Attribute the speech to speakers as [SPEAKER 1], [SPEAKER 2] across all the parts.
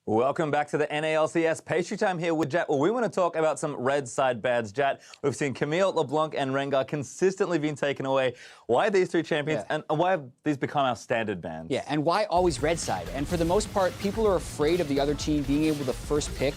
[SPEAKER 1] Welcome back to the NALCS Pastry Time here with Jat. Well, we want to talk about some red side bans. Jat, we've seen Camille, LeBlanc, and Rengar consistently being taken away. Why are these three champions, and why have these become our standard bans?
[SPEAKER 2] Yeah, and why always red side? And for the most part, people are afraid of the other team being able to first pick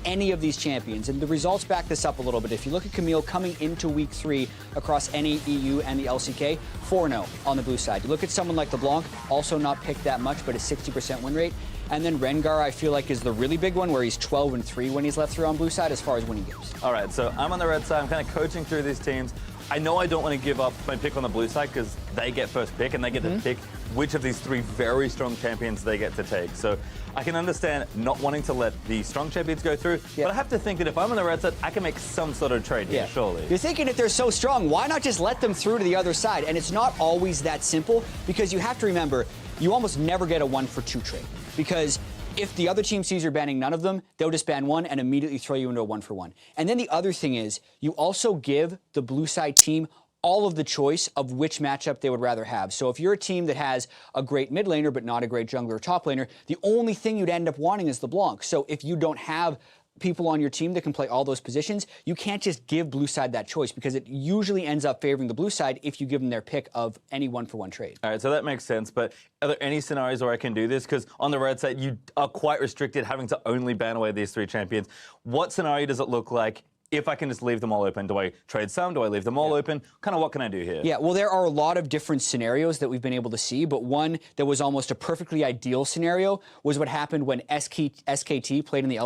[SPEAKER 2] any of these champions, and the results back this up a little bit. If you look at Camille coming into week 3 across NA, EU, and the LCK, 4-0 on the blue side. You look at someone like LeBlanc, also not picked that much, but a 60% win rate. And then Rengar, I feel like, is the really big one, where he's 12-3 when he's left through on blue side as far as winning games.
[SPEAKER 1] All right, so I'm on the red side. I'm kind of coaching through these teams. I know I don't want to give up my pick on the blue side because they get first pick and they get to pick which of these 3 very strong champions they get to take. So I can understand not wanting to let the strong champions go through, but I have to think that if I'm on the red side, I can make some sort of trade here, surely.
[SPEAKER 2] You're thinking if they're so strong, why not just let them through to the other side? And it's not always that simple, because you have to remember, you almost never get a 1-for-2 trade. Because if the other team sees you're banning none of them, they'll just ban one and immediately throw you into a 1-for-1. And then the other thing is, you also give the blue side team all of the choice of which matchup they would rather have. So if you're a team that has a great mid laner but not a great jungler or top laner, the only thing you'd end up wanting is LeBlanc. So if you don't have people on your team that can play all those positions, you can't just give blue side that choice, because it usually ends up favoring the blue side if you give them their pick of any 1-for-1 trade.
[SPEAKER 1] All right, so that makes sense, but are there any scenarios where I can do this? Because on the red side, you are quite restricted, having to only ban away these 3 champions. What scenario does it look like if I can just leave them all open? Do I trade some? Do I leave them all open? Kind of what can I do here? Yeah,
[SPEAKER 2] well, there are a lot of different scenarios that we've been able to see, but one that was almost a perfectly ideal scenario was what happened when SKT played in the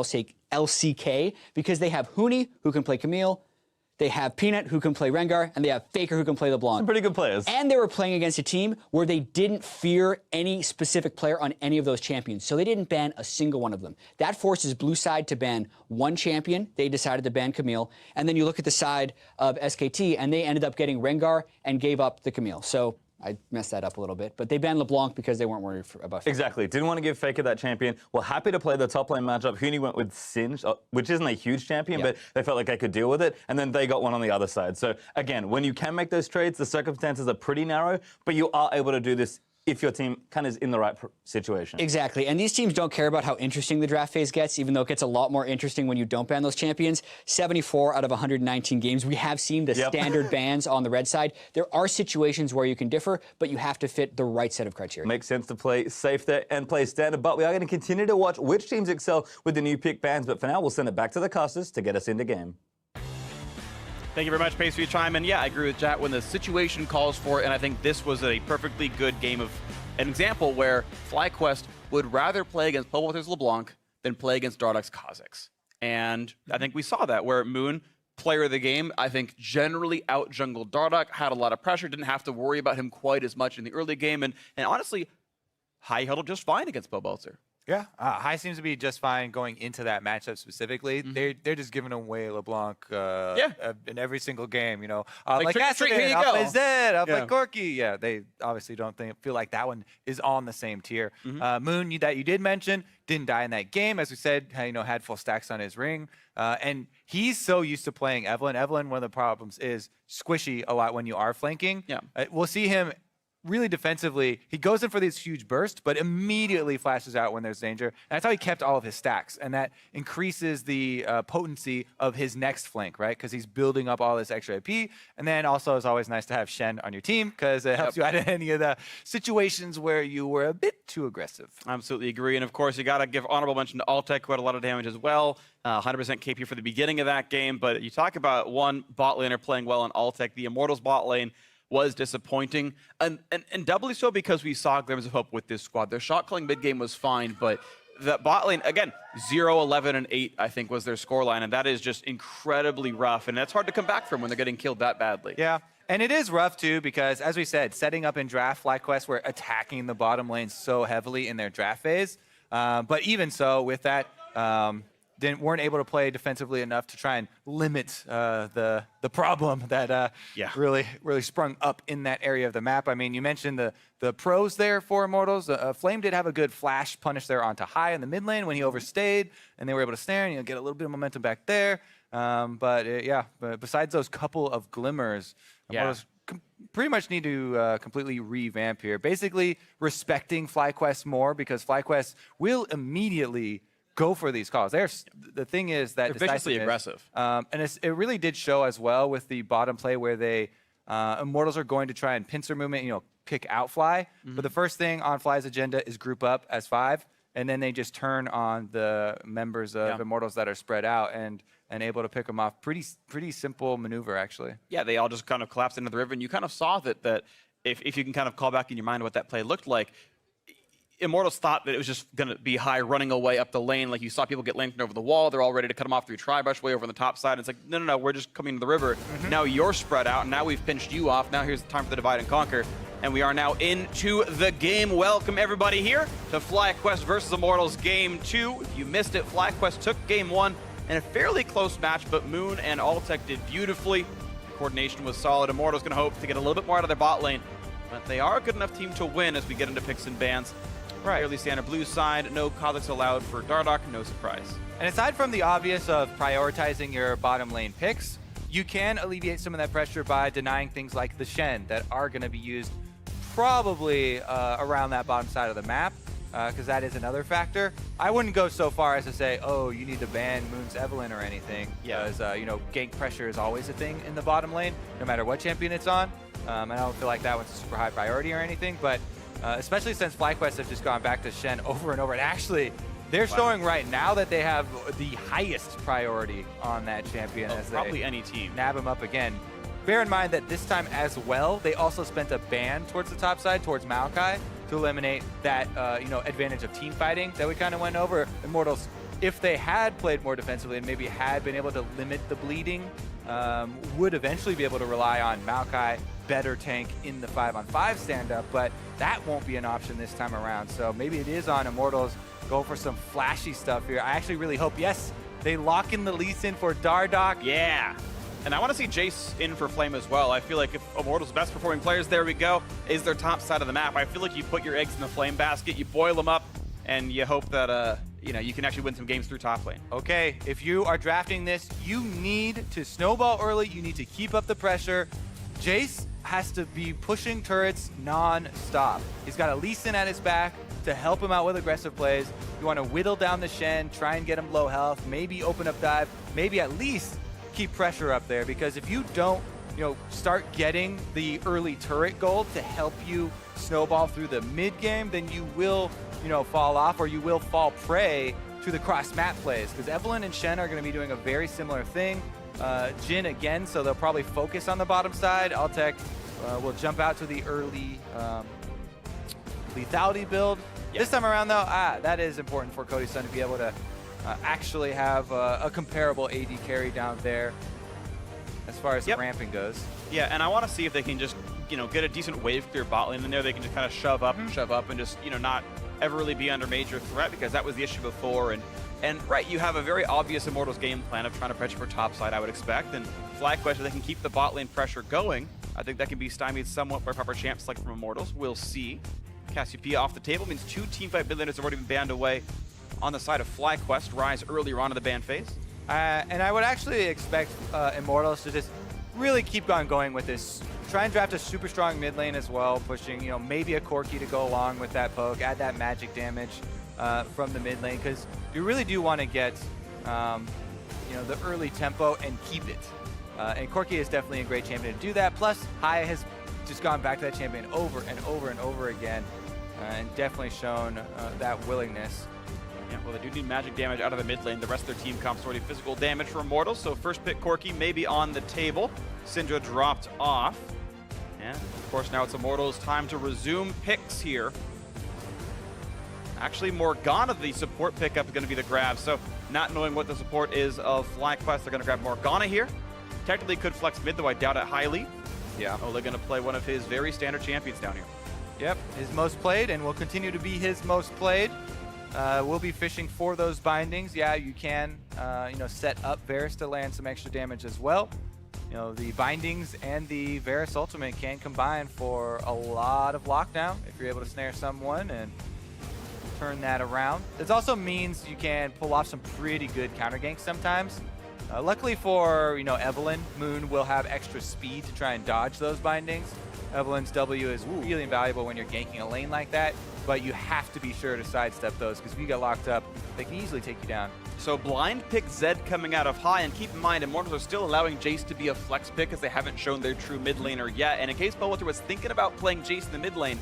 [SPEAKER 2] LCK, because they have Huni, who can play Camille, they have Peanut, who can play Rengar, and they have Faker, who can play LeBlanc.
[SPEAKER 1] Some pretty good players.
[SPEAKER 2] And they were playing against a team where they didn't fear any specific player on any of those champions, so they didn't ban a single one of them. That forces blue side to ban one champion. They decided to ban Camille. And then you look at the side of SKT, and they ended up getting Rengar and gave up the Camille. So I messed that up a little bit, but they banned LeBlanc because they weren't worried about Faker.
[SPEAKER 1] Exactly. Didn't want to give Faker that champion. Well, happy to play the top lane matchup. Huni went with Singe, which isn't a huge champion, but they felt like they could deal with it, and then they got one on the other side. So again, when you can make those trades, the circumstances are pretty narrow, but you are able to do this if your team kind of is in the right situation.
[SPEAKER 2] Exactly, and these teams don't care about how interesting the draft phase gets, even though it gets a lot more interesting when you don't ban those champions. 74 out of 119 games, we have seen the standard bans on the red side. There are situations where you can differ, but you have to fit the right set of criteria.
[SPEAKER 1] Makes sense to play safe there and play standard, but we are going to continue to watch which teams excel with the new pick bans, but for now, we'll send it back to the casters to get us into game.
[SPEAKER 3] Thank you very much, Pace, for your time. And yeah, I agree with Jat when the situation calls for it, and I think this was a perfectly good game of an example where FlyQuest would rather play against Pobelter's LeBlanc than play against Dardoch's Kha'Zix. And I think we saw that, where Moon, player of the game, I think generally out-jungled Dardoch, had a lot of pressure, didn't have to worry about him quite as much in the early game, and honestly, High held up just fine against Pobelter.
[SPEAKER 4] Yeah, High seems to be just fine going into that matchup specifically. They're just giving away LeBlanc in every single game, you know. Like yesterday, I'll play Zed, I'll play Corky. Yeah, they obviously don't feel like that one is on the same tier. Moon, that you did mention, didn't die in that game. As we said, you know, had full stacks on his ring. And he's so used to playing Evelynn. Evelynn, one of the problems is squishy a lot when you are flanking. Yeah. We'll see him really defensively. He goes in for these huge bursts, but immediately flashes out when there's danger. And that's how he kept all of his stacks. And that increases the potency of his next flank, right? Because he's building up all this extra AP. And then also, it's always nice to have Shen on your team, because it helps you out in any of the situations where you were a bit too aggressive.
[SPEAKER 3] Absolutely agree. And of course, you got to give honorable mention to Altec, who had a lot of damage as well. 100% KP for the beginning of that game. But you talk about one bot laner playing well on Altec. The Immortals bot lane was disappointing, and doubly so because we saw glimmers of hope with this squad. Their shot calling mid-game was fine, but the bot lane, again, 0, 11, and 8, I think, was their scoreline, and that is just incredibly rough, and that's hard to come back from when they're getting killed that badly.
[SPEAKER 4] Yeah, and it is rough, too, because, as we said, setting up in draft, FlyQuest were attacking the bottom lane so heavily in their draft phase, but even so, with that, weren't able to play defensively enough to try and limit the problem that really sprung up in that area of the map. I mean, you mentioned the pros there for Immortals. Flame did have a good flash punish there onto High in the mid lane when he overstayed, and they were able to snare and get a little bit of momentum back there. But besides those couple of glimmers, Immortals pretty much need to completely revamp here. Basically respecting FlyQuest more, because FlyQuest will immediately go for these calls. The thing is that
[SPEAKER 3] they're viciously aggressive.
[SPEAKER 4] And it really did show as well with the bottom play where they Immortals are going to try and pincer movement, pick out Fly. But the first thing on Fly's agenda is group up as 5, and then they just turn on the members of Immortals that are spread out and able to pick them off. Pretty simple maneuver, actually.
[SPEAKER 3] Yeah, they all just kind of collapsed into the river, and you kind of saw that if you can kind of call back in your mind what that play looked like, Immortals thought that it was just going to be high running away up the lane. Like you saw people get lanterned over the wall. They're all ready to cut them off through Tri-Brush way over on the top side. And it's like, no, we're just coming to the river. Now you're spread out. And now we've pinched you off. Now here's the time for the divide and conquer. And we are now into the game. Welcome everybody here to FlyQuest versus Immortals Game 2. If you missed it, FlyQuest took Game 1 in a fairly close match, but Moon and Altec did beautifully. The coordination was solid. Immortals going to hope to get a little bit more out of their bot lane. But they are a good enough team to win as we get into picks and bans. Right. Fairly standard blue side, no Kha'Zix allowed for Dardoch, no surprise.
[SPEAKER 4] And aside from the obvious of prioritizing your bottom lane picks, you can alleviate some of that pressure by denying things like the Shen that are going to be used probably around that bottom side of the map, because that is another factor. I wouldn't go so far as to say, oh, you need to ban Moon's Evelynn or anything, because gank pressure is always a thing in the bottom lane, no matter what champion it's on. I don't feel like that one's a super high priority or anything, but especially since FlyQuest have just gone back to Shen over and over. And actually, they're showing right now that they have the highest priority on that champion as
[SPEAKER 3] probably any team.
[SPEAKER 4] Nab him up again. Bear in mind that this time as well, they also spent a ban towards the top side, towards Maokai, to eliminate that advantage of team fighting that we kind of went over. Immortals, if they had played more defensively and maybe had been able to limit the bleeding, would eventually be able to rely on Maokai, better tank in the 5-on-5 stand-up, but that won't be an option this time around. So maybe it is on Immortals. Go for some flashy stuff here. I actually really hope, yes, they lock in the Lee Sin for Dardoch.
[SPEAKER 3] Yeah. And I want to see Jace in for Flame as well. I feel like if Immortals' best performing players, there we go, is their top side of the map. I feel like you put your eggs in the Flame basket, you boil them up, and you hope that you can actually win some games through top lane.
[SPEAKER 4] Okay, if you are drafting this, you need to snowball early. You need to keep up the pressure. Jace has to be pushing turrets non-stop. He's got a Lee Sin at his back to help him out with aggressive plays. You want to whittle down the Shen, try and get him low health, maybe open up dive, maybe at least keep pressure up there, because if you don't start getting the early turret gold to help you snowball through the mid game, then you will fall off, or you will fall prey to the cross map plays, because Evelynn and Shen are going to be doing a very similar thing. Jhin again, so they'll probably focus on the bottom side. Altec will jump out to the early lethality build. Yep. This time around though, that is important for Cody's Sun to be able to actually have a comparable AD carry down there as far as ramping goes.
[SPEAKER 3] Yeah, and I want to see if they can just get a decent wave clear bot lane in there. They can just kind of shove up and just not ever really be under major threat, because that was the issue before. And right, you have a very obvious Immortals game plan of trying to pressure for top side, I would expect. And FlyQuest, if they can keep the bot lane pressure going, I think that can be stymied somewhat by proper champ select from Immortals. We'll see. Cassiopeia off the table means 2 teamfight mid laners have already been banned away on the side of FlyQuest. Rise earlier on in the ban phase.
[SPEAKER 4] And I would actually expect Immortals to just really keep on going with this. Try and draft a super strong mid lane as well, pushing maybe a Corki to go along with that poke, add that magic damage from the mid lane, because you really do want to get the early tempo and keep it. And Corki is definitely a great champion to do that. Plus, Haya has just gone back to that champion over and over and over again, and definitely shown that willingness.
[SPEAKER 3] Yeah, well, they do need magic damage out of the mid lane. The rest of their team comps already physical damage for Immortals, so first pick Corki may be on the table. Syndra dropped off. And, of course, now it's Immortals' time to resume picks here. Actually, Morgana, the support pickup, is going to be the grab. So, not knowing what the support is of FlyQuest, they're going to grab Morgana here. Technically could flex mid, though I doubt it highly.
[SPEAKER 4] Yeah.
[SPEAKER 3] Oh, they're going to play one of his very standard champions down here.
[SPEAKER 4] Yep, his most played, and will continue to be his most played. We'll be fishing for those bindings. Yeah, you can, set up Varus to land some extra damage as well. The bindings and the Varus ultimate can combine for a lot of lockdown if you're able to snare someone and turn that around. This also means you can pull off some pretty good counter ganks sometimes. Luckily for Evelynn, Moon will have extra speed to try and dodge those bindings. Evelyn's W is really invaluable when you're ganking a lane like that, but you have to be sure to sidestep those, because if you get locked up, they can easily take you down.
[SPEAKER 3] So blind pick Zed coming out of high, and keep in mind, Immortals are still allowing Jace to be a flex pick as they haven't shown their true mid laner yet. And in case Bellwether was thinking about playing Jace in the mid lane,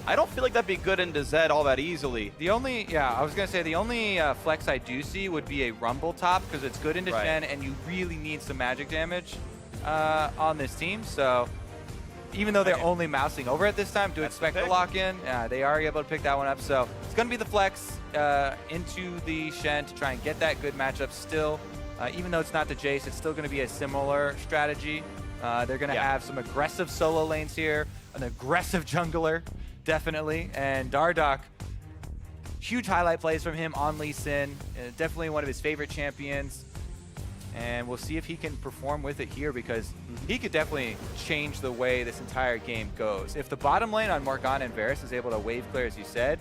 [SPEAKER 3] I don't feel like that'd be good into Zed all that easily.
[SPEAKER 4] The only, I was going to say, the only flex I do see would be a Rumble top, because it's good into Shen, and you really need some magic damage on this team. So even though they're only mousing over at this time, do expect to lock in. They are able to pick that one up. So it's going to be the flex into the Shen to try and get that good matchup still. Even though it's not the Jace, it's still going to be a similar strategy. They're going to have some aggressive solo lanes here, an aggressive jungler, definitely. And Dardoch, huge highlight plays from him on Lee Sin. Definitely one of his favorite champions. And we'll see if he can perform with it here, because he could definitely change the way this entire game goes. If the bottom lane on Morgana and Varus is able to wave clear, as you said,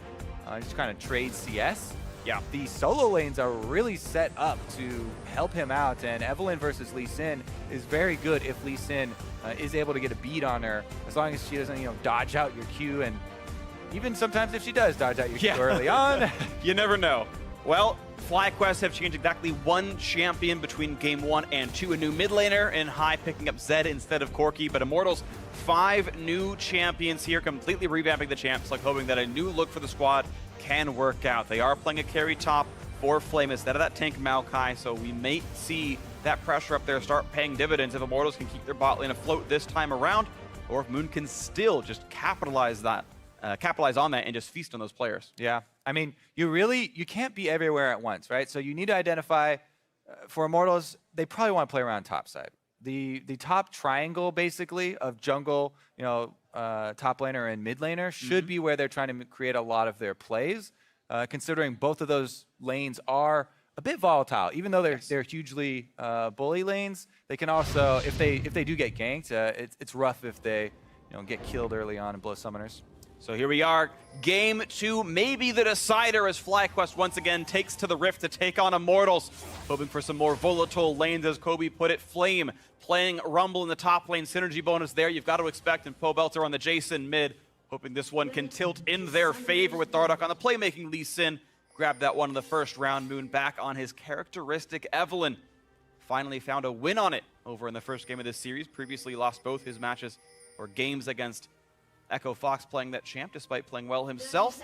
[SPEAKER 4] just kind of trade CS, the solo lanes are really set up to help him out. And Evelyn versus Lee Sin is very good if Lee Sin is able to get a beat on her, as long as she doesn't, dodge out your Q. And even sometimes if she does dodge out your Q early on.
[SPEAKER 3] You never know. Well, FlyQuest have changed exactly one champion between Game 1 and 2. A new mid laner in high picking up Zed instead of Corki. But Immortals, 5 new champions here, completely revamping the champs, like hoping that a new look for the squad can work out. They are playing a carry top for Flame instead of that tank Maokai, so we may see that pressure up there start paying dividends if Immortals can keep their bot lane afloat this time around, or if Moon can still just capitalize on that and just feast on those players.
[SPEAKER 4] Yeah, I mean, you can't be everywhere at once, right? So you need to identify, for Immortals, they probably want to play around top side. The top triangle, basically, of jungle, top laner and mid laner should be where they're trying to create a lot of their plays, considering both of those lanes are a bit volatile. Even though they're hugely bully lanes, they can also, if they do get ganked, it's rough if they get killed early on and blow summoners.
[SPEAKER 3] So here we are, Game 2, maybe the decider, as FlyQuest once again takes to the Rift to take on Immortals. Hoping for some more volatile lanes, as Kobe put it. Flame playing Rumble in the top lane, synergy bonus there you've got to expect, and Pobelter on the Jason mid. Hoping this one can tilt in their favor with Dardoch on the playmaking. Lee Sin grabbed that one in the first round. Moon back on his characteristic Evelyn. Finally found a win on it over in the first game of this series. Previously lost both his matches or games against Echo Fox, playing that champ despite playing well himself.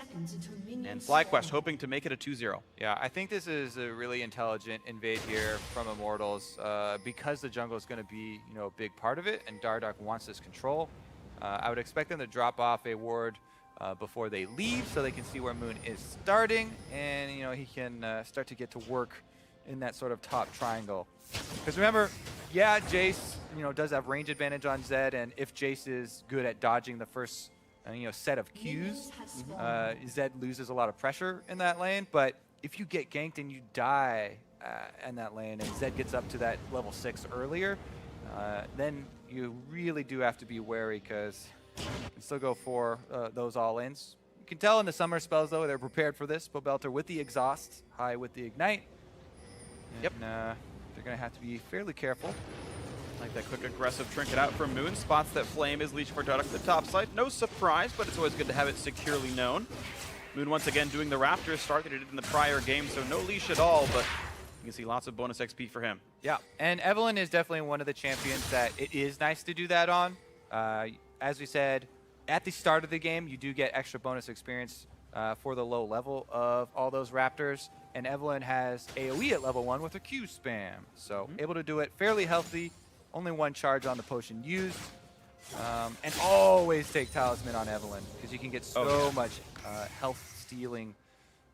[SPEAKER 3] And FlyQuest hoping to make it a 2-0.
[SPEAKER 4] Yeah, I think this is a really intelligent invade here from Immortals, because the jungle is going to be a big part of it, and Dardoch wants this control. I would expect them to drop off a ward before they leave, so they can see where Moon is starting, and he can start to get to work in that sort of top triangle. Because remember, Jace does have range advantage on Zed, and if Jace is good at dodging the first set of Qs, Zed loses a lot of pressure in that lane. But if you get ganked and you die in that lane, and Zed gets up to that level 6 earlier, then you really do have to be wary, because you can still go for those all-ins. You can tell in the summer spells, though, they're prepared for this. Pobelter with the exhaust, high with the ignite. And, they're going to have to be fairly careful.
[SPEAKER 3] Like that quick aggressive trinket out from Moon. Spots that Flame is leashing for Dardoch at the top side. No surprise, but it's always good to have it securely known. Moon once again doing the Raptors start that he did in the prior game, so no leash at all, but you can see lots of bonus XP for him.
[SPEAKER 4] Yeah, and Evelyn is definitely one of the champions that it is nice to do that on. As we said, at the start of the game, you do get extra bonus experience for the low level of all those Raptors. And Evelyn has AoE at level 1 with her Q spam. So able to do it fairly healthy. Only one charge on the potion used. And always take Talisman on Evelyn, because you can get so much health stealing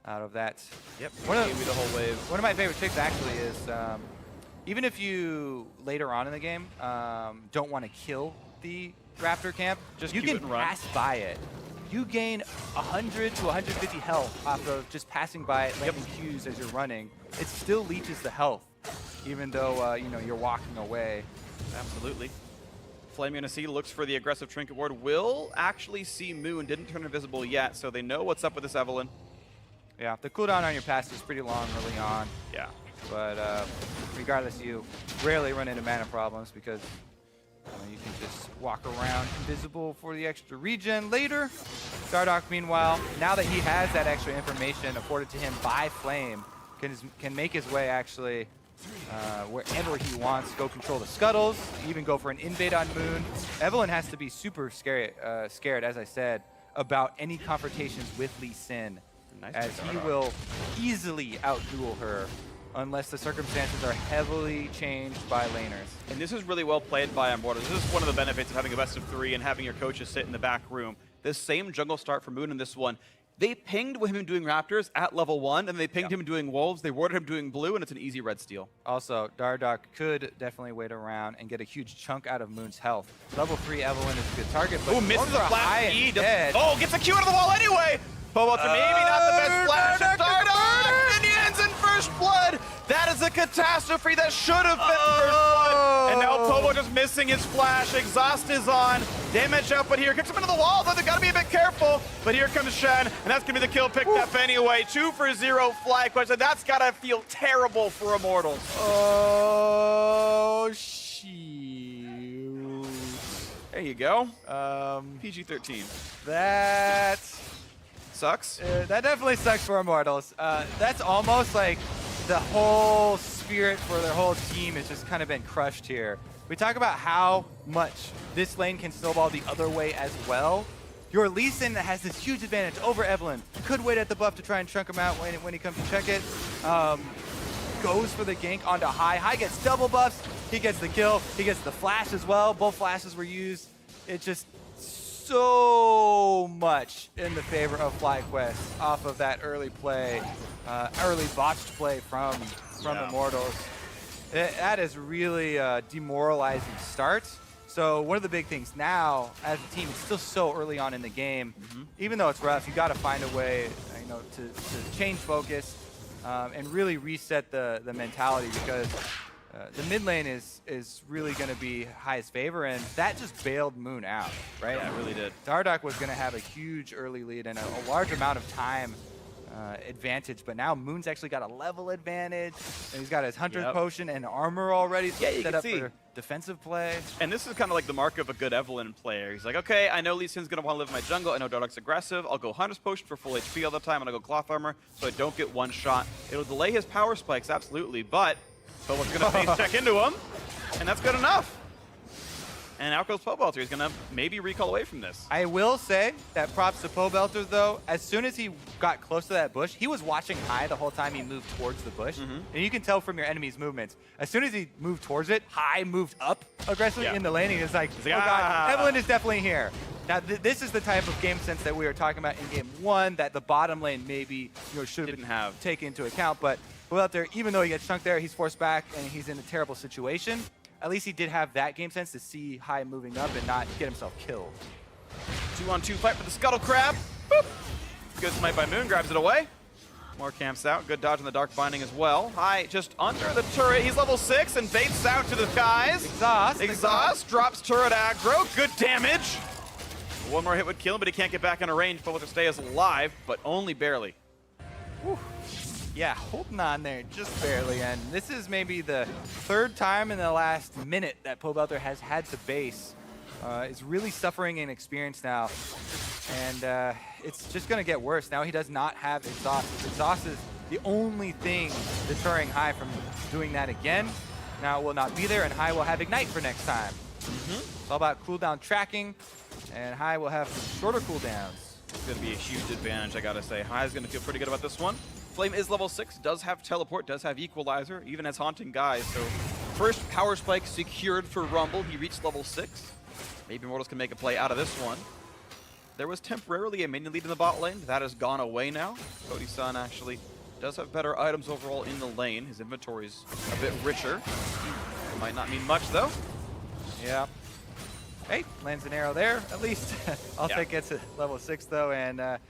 [SPEAKER 4] out of that.
[SPEAKER 3] Yep,
[SPEAKER 4] gave me the whole wave. One of my favorite tricks actually is, even if you later on in the game don't want to kill the Raptor camp, you can pass by it. You gain 100 to 150 health off of just passing by it, landing Qs as you're running. It still leeches the health, even though you're walking away.
[SPEAKER 3] Absolutely. Flame UNC looks for the aggressive trinket ward. Will actually see Moon. Didn't turn invisible yet, so they know what's up with this Evelyn.
[SPEAKER 4] Yeah, the cooldown on your pass is pretty long early on.
[SPEAKER 3] Yeah.
[SPEAKER 4] But regardless, you rarely run into mana problems, because You can just walk around invisible for the extra regen later. Dardoch, meanwhile, now that he has that extra information afforded to him by Flame, can make his way actually wherever he wants, go control the scuttles, even go for an invade on Moon. Evelynn has to be super scared, as I said, about any confrontations with Lee Sin, as he will easily outduel her unless the circumstances are heavily changed by laners.
[SPEAKER 3] And this is really well played by Immortals. This is one of the benefits of having a best of 3 and having your coaches sit in the back room. This same jungle start for Moon in this one, they pinged with him doing Raptors at level 1, and they pinged him doing Wolves, they warded him doing Blue, and it's an easy red steal.
[SPEAKER 4] Also, Dardoch could definitely wait around and get a huge chunk out of Moon's health. Level 3 Evelynn is a good target, but
[SPEAKER 3] misses a flash E.
[SPEAKER 4] Oh,
[SPEAKER 3] gets a Q out of the wall anyway! Pobelter maybe not the best flash. Dardoch! Minions in first blood! That is a catastrophe that should have been first blood. And now Pobelter's missing his flash. Exhaust is on. Damage up, but here kicks him into the wall, though they gotta be a bit careful. But here comes Shen, and that's gonna be the kill picked up anyway. 2 for 0 FlyQuest, and that's gotta feel terrible for Immortals.
[SPEAKER 4] Oh, shoot.
[SPEAKER 3] There you go. PG-13.
[SPEAKER 4] That
[SPEAKER 3] sucks.
[SPEAKER 4] That definitely sucks for Immortals. That's almost like the whole spirit for their whole team has just kind of been crushed here. We talk about how much this lane can snowball the other way as well. Your Lee Sin has this huge advantage over Evelynn. Could wait at the buff to try and chunk him out when he comes to check it. Goes for the gank onto High. High gets double buffs. He gets the kill. He gets the flash as well. Both flashes were used. It's just so much in the favor of FlyQuest off of that early play, early botched play from Immortals. That is really a demoralizing start. So one of the big things now, as a team, it's still so early on in the game. Even though it's rough, you got to find a way, to change focus and really reset the mentality, because the mid lane is really going to be High's favor, and that just bailed Moon out, right?
[SPEAKER 3] Yeah, it really did.
[SPEAKER 4] Dardoch was going to have a huge early lead and a large amount of time advantage, but now Moon's actually got a level advantage, and he's got his Hunter's Potion and armor already set up for defensive play.
[SPEAKER 3] And this is kind of like the mark of a good Evelynn player. He's like, okay, I know Lee Sin's going to want to live in my jungle. I know Dardoch's aggressive. I'll go Hunter's Potion for full HP all the time, and I'll go Cloth Armor so I don't get one shot. It'll delay his power spikes, absolutely, but Pobelter's going to face check into him, and that's good enough. And out goes Pobelter. He's going to maybe recall away from this.
[SPEAKER 4] I will say that props to Pobelter, though. As soon as he got close to that bush, he was watching High the whole time he moved towards the bush. And you can tell from your enemy's movements. As soon as he moved towards it, High moved up aggressively in the lane. He was like, oh god, Evelynn is definitely here. Now, this is the type of game sense that we were talking about in game 1 that the bottom lane maybe should have taken into account. But Pobelter, even though he gets chunked there, he's forced back and he's in a terrible situation. At least he did have that game sense to see High moving up and not get himself killed.
[SPEAKER 3] 2-on-2 fight for the Scuttle Crab. Boop. Good smite by Moon, grabs it away. More camps out. Good dodge on the Dark Binding as well. High just under the turret. He's level 6 and baits out to the skies. Exhaust drops turret aggro. Good damage. One more hit would kill him, but he can't get back in a range. Pobelter stays alive, but only barely.
[SPEAKER 4] Whew. Yeah, holding on there just barely, and this is maybe the 3rd time in the last minute that Pobelter has had to base. Is really suffering in experience now, and it's just going to get worse. Now he does not have Exhaust. Exhaust is the only thing deterring High from doing that again. Now it will not be there, and High will have Ignite for next time. It's all about cooldown tracking, and High will have shorter cooldowns.
[SPEAKER 3] It's going to be a huge advantage, I got to say. High's going to feel pretty good about this one. Flame is level 6, does have Teleport, does have Equalizer, even has Haunting Guise. So first power spike secured for Rumble. He reached level 6. Maybe Immortals can make a play out of this one. There was temporarily a minion lead in the bot lane. That has gone away now. Cody-san actually does have better items overall in the lane. His inventory's a bit richer. Might not mean much though.
[SPEAKER 4] Yeah. Hey, lands an arrow there, at least. I'll take it to level 6 though, and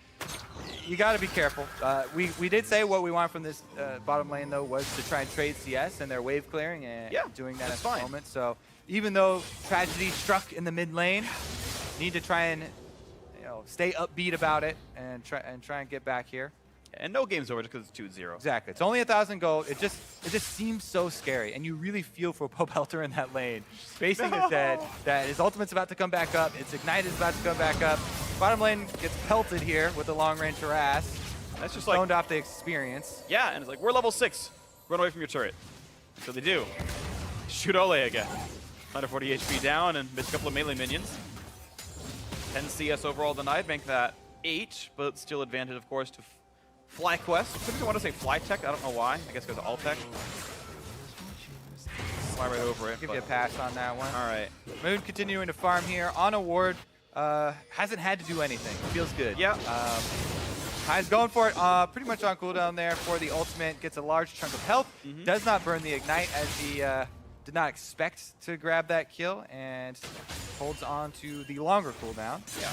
[SPEAKER 4] you got to be careful. We did say what we want from this bottom lane though was to try and trade CS and their wave clearing, and doing that at the moment. So even though tragedy struck in the mid lane, need to try and stay upbeat about it and try and get back here.
[SPEAKER 3] And no game's over just because it's 2-0.
[SPEAKER 4] Exactly. It's only 1,000 gold. It just seems so scary, and you really feel for Pobelter in that lane. Facing his dead, that his ultimate's about to come back up, its ignite is about to come back up. Bottom lane gets pelted here with the long-range harass.
[SPEAKER 3] That's just
[SPEAKER 4] stoned
[SPEAKER 3] like,
[SPEAKER 4] off the experience.
[SPEAKER 3] Yeah, and it's like, we're level 6. Run away from your turret. So they do. Shoot Ole again. 140 HP down and miss a couple of melee minions. 10 CS overall denied, make that 8, but still advantage, of course, to FlyQuest. Sometimes I want to say Flytech, I don't know why. I guess because of Altech. Fly right over it.
[SPEAKER 4] Give you a pass on that one.
[SPEAKER 3] All right.
[SPEAKER 4] Moon continuing to farm here on a ward. Hasn't had to do anything. Feels good.
[SPEAKER 3] Yeah.
[SPEAKER 4] High's going for it. Pretty much on cooldown there for the ultimate. Gets a large chunk of health. Does not burn the ignite as he did not expect to grab that kill, and holds on to the longer cooldown.
[SPEAKER 3] Yeah.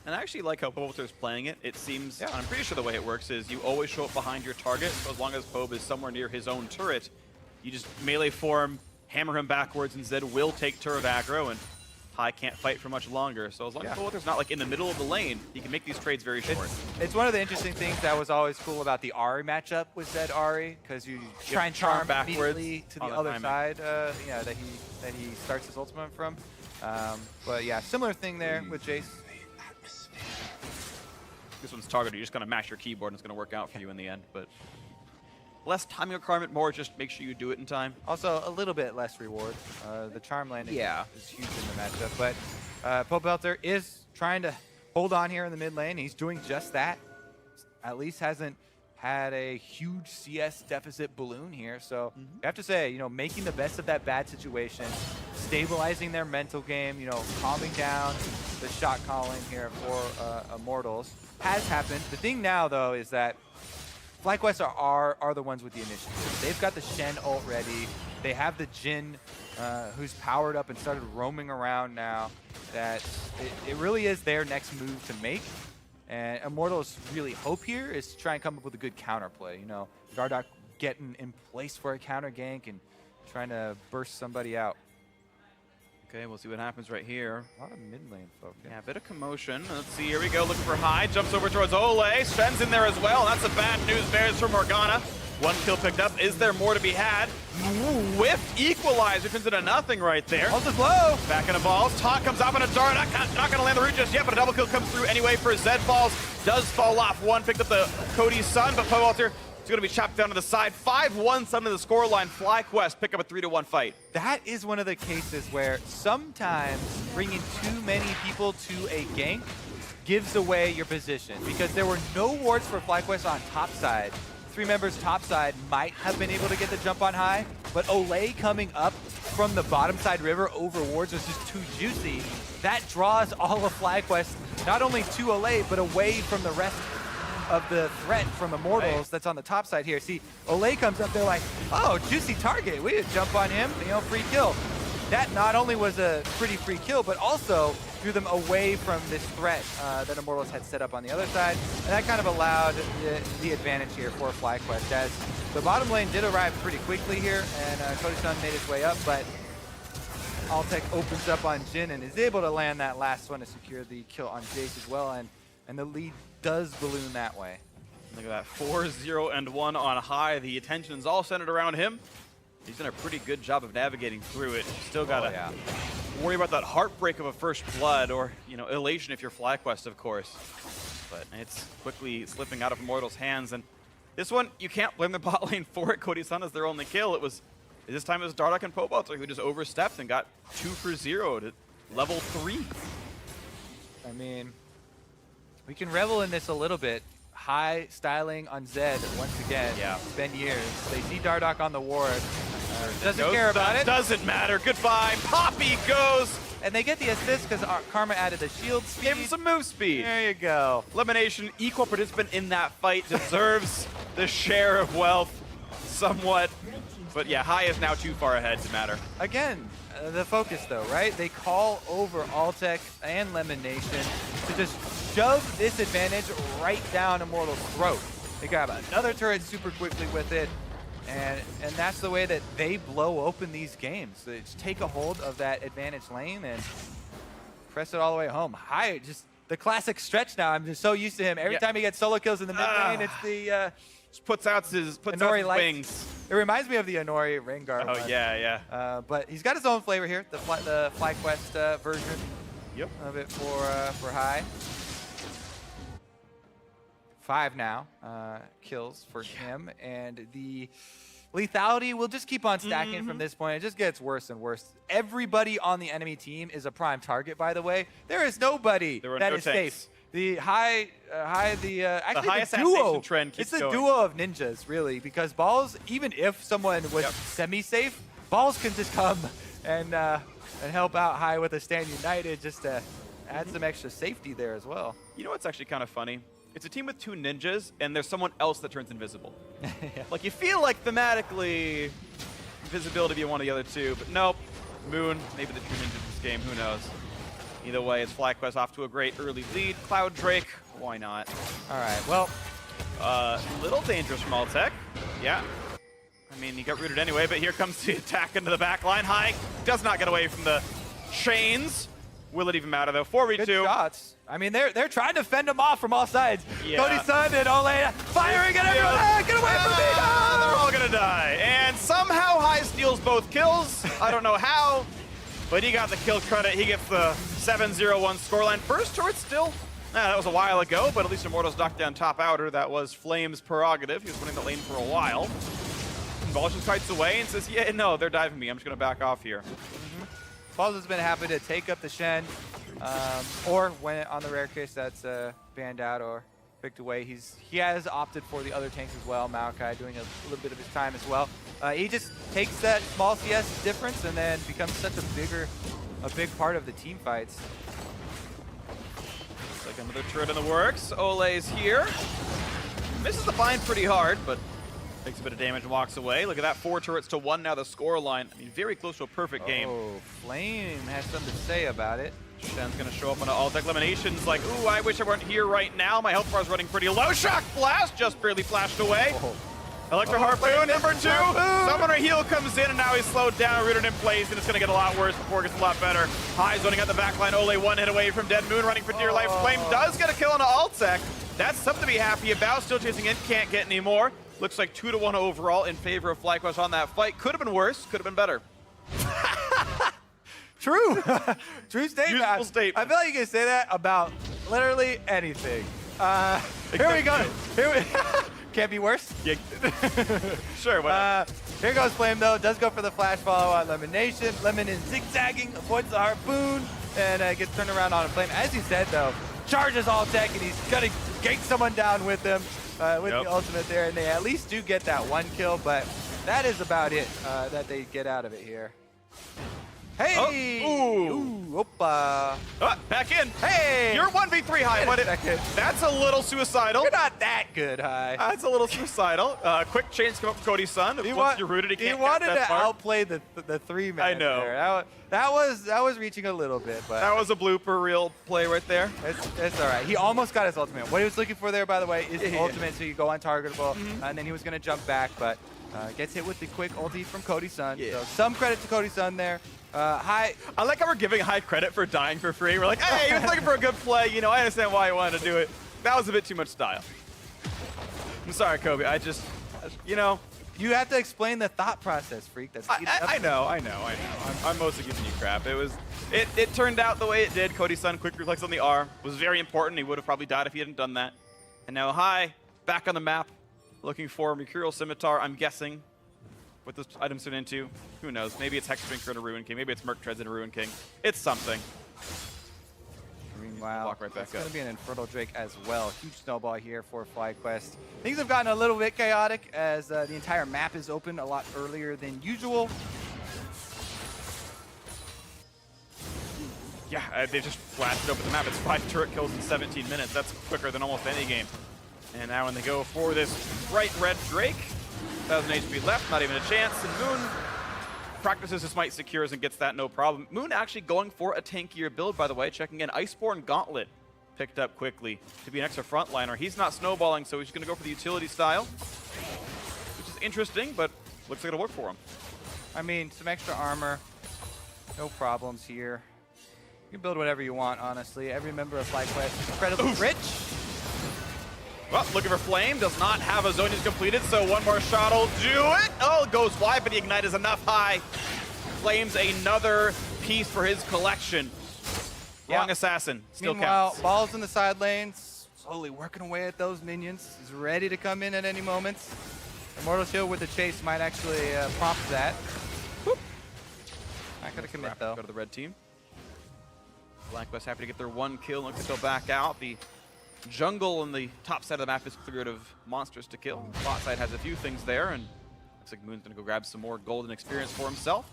[SPEAKER 3] And I actually like how Pobelter's playing it. It seems, and I'm pretty sure the way it works is you always show up behind your target, so as long as Pobe is somewhere near his own turret, you just melee form, hammer him backwards, and Zed will take turret aggro, and High can't fight for much longer. So as long as Pobelter's not like in the middle of the lane, he can make these trades very short.
[SPEAKER 4] It's one of the interesting things that was always cool about the Ahri matchup with Zed Ahri, because you try and charm backwards to the other side, yeah, that he starts his ultimate from. But yeah, similar thing there with Jace.
[SPEAKER 3] This one's targeted. You're just going to mash your keyboard and it's going to work out for you in the end. But less timing requirement, more just make sure you do it in time.
[SPEAKER 4] Also, a little bit less reward. The charm landing is huge in the matchup. But Pobelter is trying to hold on here in the mid lane. He's doing just that. At least hasn't had a huge CS deficit balloon here. So you have to say, you know, making the best of that bad situation, stabilizing their mental game, you know, calming down the shot calling here for Immortals has happened. The thing now, though, is that FlyQuest are the ones with the initiative. They've got the Shen ult ready. They have the Jhin who's powered up and started roaming around now. That it really is their next move to make. And Immortals' really hope here is to try and come up with a good counterplay. You know, Dardoch getting in place for a counter gank and trying to burst somebody out.
[SPEAKER 3] Okay, we'll see what happens right here.
[SPEAKER 4] A lot of mid lane folk.
[SPEAKER 3] Yeah, a bit of commotion. Let's see, here we go, looking for High. Jumps over towards Ole. Shen's in there as well. That's a bad news bears for Morgana. One kill picked up. Is there more to be had? Whiff equalizer turns into nothing right there.
[SPEAKER 4] Also low.
[SPEAKER 3] Back in the balls. Talk comes up on a dart. Not going to land the root just yet, but a double kill comes through anyway for Zed Falls. Does fall off. One picked up the Cody's son, but Pobelter is going to be chopped down to the side. 5-1 suddenly the scoreline. FlyQuest pick up a 3-1 fight.
[SPEAKER 4] That is one of the cases where sometimes bringing too many people to a gank gives away your position, because there were no wards for FlyQuest on top side. 3 members top side might have been able to get the jump on High, but Ole coming up from the bottom side river over wards was just too juicy. That draws all of FlyQuest not only to Ole, but away from the rest of the threat from Immortals that's on the top side here. See, Ole comes up, they're like, oh, juicy target. We didn't jump on him, you know, free kill. That not only was a pretty free kill, but also drew them away from this threat that Immortals had set up on the other side. And that kind of allowed the advantage here for FlyQuest, as the bottom lane did arrive pretty quickly here, and Cody's son made his way up, but Altech opens up on Jhin and is able to land that last one to secure the kill on Jace as well, and the lead does balloon that way.
[SPEAKER 3] Look at that, 4-0-1 on High. The attention's all centered around him. He's done a pretty good job of navigating through it. Still gotta worry about that heartbreak of a first blood, or, you know, elation if you're FlyQuest, of course. But it's quickly slipping out of Immortals' hands, and this one, you can't blame the bot lane for it. Cody's son is their only kill. This time it was Dardoch and Pobelter who just overstepped and got 2 for 0 to level 3.
[SPEAKER 4] I mean, we can revel in this a little bit. High styling on Zed once again. Yeah. It's been years. They see Dardoch on the ward. Doesn't care about it.
[SPEAKER 3] Doesn't matter. Goodbye. Poppy goes.
[SPEAKER 4] And they get the assist because Karma added the shield speed.
[SPEAKER 3] Gave him some move speed.
[SPEAKER 4] There you go.
[SPEAKER 3] Elimination, equal participant in that fight, deserves the share of wealth somewhat. But yeah, High is now too far ahead to matter.
[SPEAKER 4] Again, the focus though, right? They call over Altech and Lemon Nation to just shove this advantage right down Immortals' throat. They grab another turret super quickly with it, and that's the way that they blow open these games. They just take a hold of that advantage lane and press it all the way home. High, just the classic stretch now. I'm just so used to him. Every time he gets solo kills in the mid lane, it's the
[SPEAKER 3] just puts out his wings.
[SPEAKER 4] It reminds me of the Inori Rengar.
[SPEAKER 3] Oh, yeah.
[SPEAKER 4] But he's got his own flavor here, the FlyQuest version.
[SPEAKER 3] Yep.
[SPEAKER 4] Of it for High. 5 now kills for him, and the lethality will just keep on stacking from this point. It just gets worse and worse. Everybody on the enemy team is a prime target, by the way. There is nobody that is safe. The actually the duo
[SPEAKER 3] trend keeps
[SPEAKER 4] it's the duo of ninjas, really, because Balls, even if someone was semi-safe, Balls can just come and help out High with a Stand United just to add some extra safety there as well.
[SPEAKER 3] You know what's actually kind of funny? It's a team with 2 ninjas, and there's someone else that turns invisible. Like, you feel like thematically invisibility be one of the other two, but nope. Moon, maybe the true ninjas this game, who knows? Either way, it's FlyQuest off to a great early lead. Cloud Drake, why not?
[SPEAKER 4] All right, well.
[SPEAKER 3] Little dangerous from Altec. Yeah. I mean, he got rooted anyway, but here comes the attack into the back line. High does not get away from the chains. Will it even matter, though? 4v2.
[SPEAKER 4] Good shots. I mean, they're trying to fend him off from all sides.
[SPEAKER 3] Yeah.
[SPEAKER 4] Cody Sun and Ole firing at everyone. Get away from me! No!
[SPEAKER 3] They're all going to die. And somehow High steals both kills. I don't know how, but he got the kill credit. He gets the 7-0-1 scoreline. First turret still. That was a while ago, but at least Immortals knocked down top outer. That was Flame's prerogative. He was winning the lane for a while. Balls just kites away and says, yeah, no, they're diving me. I'm just going to back off here.
[SPEAKER 4] Balls has been happy to take up the Shen, or when on the rare case that's banned out or picked away, he has opted for the other tanks as well. Maokai doing a little bit of his time as well. He just takes that small CS difference and then becomes such a big part of the team fights.
[SPEAKER 3] Looks like another turret in the works. Ole's here. Misses the bind pretty hard, but takes a bit of damage and walks away. Look at that, 4 turrets to 1 now the score line. I mean, very close to a perfect game.
[SPEAKER 4] Oh, Flame has something to say about it.
[SPEAKER 3] Shen's gonna show up on all deck eliminations like, ooh, I wish I weren't here right now. My health bar is running pretty low. Shock blast, just barely flashed away. Electro Harpoon, number 2. Summoner heal comes in, and now he's slowed down, rooted in place, and it's gonna get a lot worse before it gets a lot better. High's running out the back line. Ole 1 hit away from Dead Moon, running for dear life. Flame does get a kill on an Altec. That's something to be happy about. Still chasing in, can't get any more. Looks like 2-1 overall in favor of FlyQuest on that fight. Could have been worse, could have been better.
[SPEAKER 4] True. True statement.
[SPEAKER 3] Useful statement.
[SPEAKER 4] I feel like you can say that about literally anything. Here we go. Can't be worse.
[SPEAKER 3] Yeah. Sure, whatever.
[SPEAKER 4] Here goes Flame, though. Does go for the flash follow on Lemonation. Lemon is zigzagging, avoids the harpoon, and gets turned around on a Flame. As you said, though, charges all tech, and he's going to gank someone down with him. With the ultimate there, and they at least do get that 1 kill, but that is about it that they get out of it here. Hey!
[SPEAKER 3] Oh,
[SPEAKER 4] Ooh,
[SPEAKER 3] back in.
[SPEAKER 4] Hey!
[SPEAKER 3] You're 1v3 High, but that's a little suicidal.
[SPEAKER 4] You're not that good, High.
[SPEAKER 3] That's a little suicidal. Quick chains come up for Cody's son. Once you're rooted, he
[SPEAKER 4] wanted to outplay the 3-man.
[SPEAKER 3] I know.
[SPEAKER 4] There. That was reaching a little bit, but
[SPEAKER 3] that was a blooper reel play right there.
[SPEAKER 4] It's all right. He almost got his ultimate. What he was looking for there, by the way, is the ultimate, so you go untargetable, and then he was going to jump back, but gets hit with the quick ulti from Cody's son.
[SPEAKER 3] Yeah.
[SPEAKER 4] So some credit to Cody's son there. High.
[SPEAKER 3] I like how we're giving High credit for dying for free. We're like, hey, he was looking for a good play. You know, I understand why he wanted to do it. That was a bit too much style. I'm sorry, Kobe. You know.
[SPEAKER 4] You have to explain the thought process, freak. That's
[SPEAKER 3] I know. I'm mostly giving you crap. It turned out the way it did. Cody's son, quick reflex on the R, was very important. He would have probably died if he hadn't done that. And now High, back on the map, looking for Mercurial Scimitar, I'm guessing. What this item's turned into, who knows? Maybe it's Hex Drinker and a Ruin King. Maybe it's Merc Treads and a Ruin King. It's something.
[SPEAKER 4] Wow,
[SPEAKER 3] walk right back
[SPEAKER 4] it's going to be an Infernal Drake as well. Huge snowball here for FlyQuest. Things have gotten a little bit chaotic as the entire map is open a lot earlier than usual.
[SPEAKER 3] Yeah, they just blasted open the map. It's 5 turret kills in 17 minutes. That's quicker than almost any game. And now when they go for this bright red Drake, 1,000 HP left, not even a chance. And Moon practices his Smite Secures and gets that no problem. Moon actually going for a tankier build, by the way, checking in. Iceborne Gauntlet picked up quickly to be an extra frontliner. He's not snowballing, so he's going to go for the utility style, which is interesting, but looks like it'll work for him.
[SPEAKER 4] I mean, some extra armor, no problems here. You can build whatever you want, honestly. Every member of FlyQuest is incredibly rich.
[SPEAKER 3] Well, looking for Flame, does not have a Zonia's completed, so one more shot will do it. Oh, goes wide, but the Ignite is enough high. Flames another piece for his collection. Wrong assassin, still
[SPEAKER 4] Meanwhile,
[SPEAKER 3] counts.
[SPEAKER 4] Ball's in the side lanes, slowly working away at those minions. He's ready to come in at any moment. Immortals Shield with the chase might actually prompt that. Whoop. Not gonna commit though.
[SPEAKER 3] Go to the red team. FlyQuest happy to get their 1 kill, look to go back out. The jungle on the top side of the map is cleared of monsters to kill. Bot side has a few things there, and looks like Moon's gonna go grab some more golden experience for himself.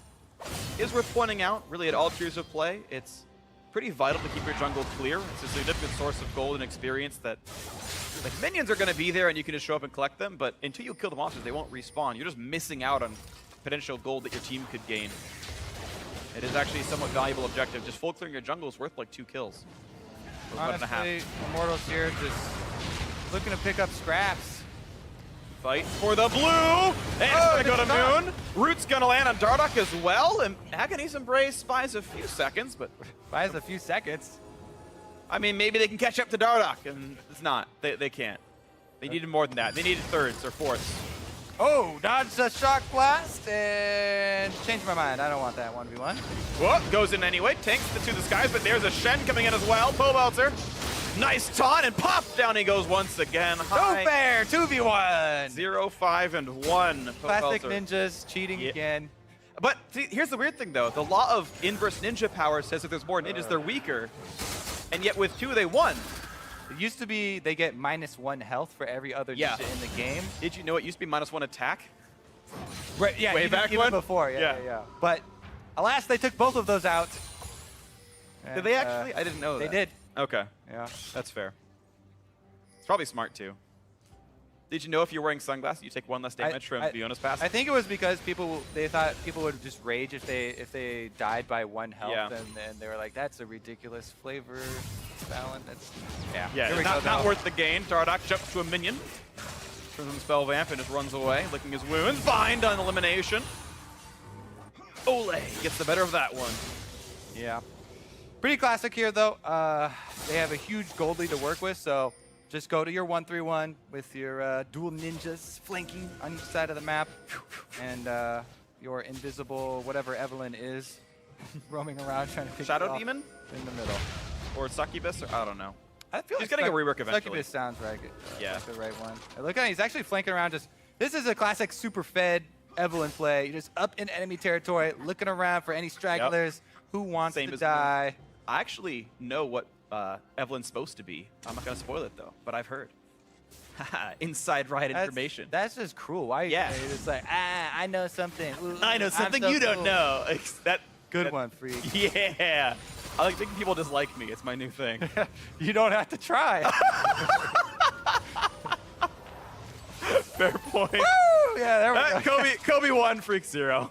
[SPEAKER 3] Is worth pointing out, really at all tiers of play, it's pretty vital to keep your jungle clear. It's a significant source of golden experience that, like, minions are gonna be there and you can just show up and collect them, but until you kill the monsters, they won't respawn. You're just missing out on potential gold that your team could gain. It is actually a somewhat valuable objective. Just full clearing your jungle is worth like 2 kills. Or 1.5.
[SPEAKER 4] Honestly, Immortals here just looking to pick up scraps.
[SPEAKER 3] Fight for the blue! And it's gonna go to Moon. Root's gonna land on Dardoch as well, and Agony's Embrace buys a few seconds, but...
[SPEAKER 4] Buys a few seconds.
[SPEAKER 3] I mean, maybe they can catch up to Dardoch, and it's not. They can't. They needed more than that. They needed thirds or fourths.
[SPEAKER 4] Oh, dodged a shock blast and changed my mind. I don't want that 1v1.
[SPEAKER 3] Whoop, goes in anyway, tanks to the skies, but there's a Shen coming in as well. Pobelter, nice taunt, and pop, down he goes once again.
[SPEAKER 4] No fair, 2v1.
[SPEAKER 3] 0, 5, and 1.
[SPEAKER 4] Classic
[SPEAKER 3] Pobelter.
[SPEAKER 4] ninjas cheating again.
[SPEAKER 3] But see, here's the weird thing though. The law of inverse ninja power says if there's more ninjas, they're weaker. And yet with 2, they won.
[SPEAKER 4] It used to be they get -1 health for every other ninja in the game.
[SPEAKER 3] Did you know it used to be -1 attack?
[SPEAKER 4] Right, yeah,
[SPEAKER 3] Way back
[SPEAKER 4] even
[SPEAKER 3] when?
[SPEAKER 4] before, yeah. But alas, they took both of those out.
[SPEAKER 3] Did they actually? I didn't know that.
[SPEAKER 4] They did.
[SPEAKER 3] Okay.
[SPEAKER 4] Yeah.
[SPEAKER 3] That's fair. It's probably smart too. Did you know if you're wearing sunglasses, you take 1 less damage from Fiona's pass?
[SPEAKER 4] I think it was because they thought people would just rage if they died by 1 health, and they were like, that's a ridiculous flavor balance. That's,
[SPEAKER 3] yeah, it's not worth the gain. Dardoch jumps to a minion, turns on the spell vamp, and just runs away, licking his wounds. Bind on elimination. Ole gets the better of that one.
[SPEAKER 4] Yeah. Pretty classic here, though. They have a huge gold lead to work with, so just go to your 1-3-1 with your dual ninjas flanking on each side of the map, and your invisible whatever Evelyn is roaming around trying to pick
[SPEAKER 3] Shadow
[SPEAKER 4] you off
[SPEAKER 3] Demon
[SPEAKER 4] in the middle.
[SPEAKER 3] or Succubus, or I don't know.
[SPEAKER 4] I feel
[SPEAKER 3] He's
[SPEAKER 4] like
[SPEAKER 3] getting a rework eventually.
[SPEAKER 4] Succubus sounds right.
[SPEAKER 3] Yeah.
[SPEAKER 4] Like the right one. Look at him. He's actually flanking around. This is a classic super fed Evelyn play. You're just up in enemy territory, looking around for any stragglers. Who wants
[SPEAKER 3] Same
[SPEAKER 4] to
[SPEAKER 3] as
[SPEAKER 4] die?
[SPEAKER 3] I actually know what Evelyn's supposed to be. I'm not going to spoil it, though, but I've heard. Inside right information.
[SPEAKER 4] That's just cruel. Why?
[SPEAKER 3] Yeah.
[SPEAKER 4] It's like, I know something. Ooh,
[SPEAKER 3] I know something you don't know.
[SPEAKER 4] Good one, freak.
[SPEAKER 3] Yeah. I like thinking people dislike me. It's my new thing.
[SPEAKER 4] You don't have to try.
[SPEAKER 3] Fair point.
[SPEAKER 4] Woo! Yeah, there we go.
[SPEAKER 3] Kobe 1, Freak 0.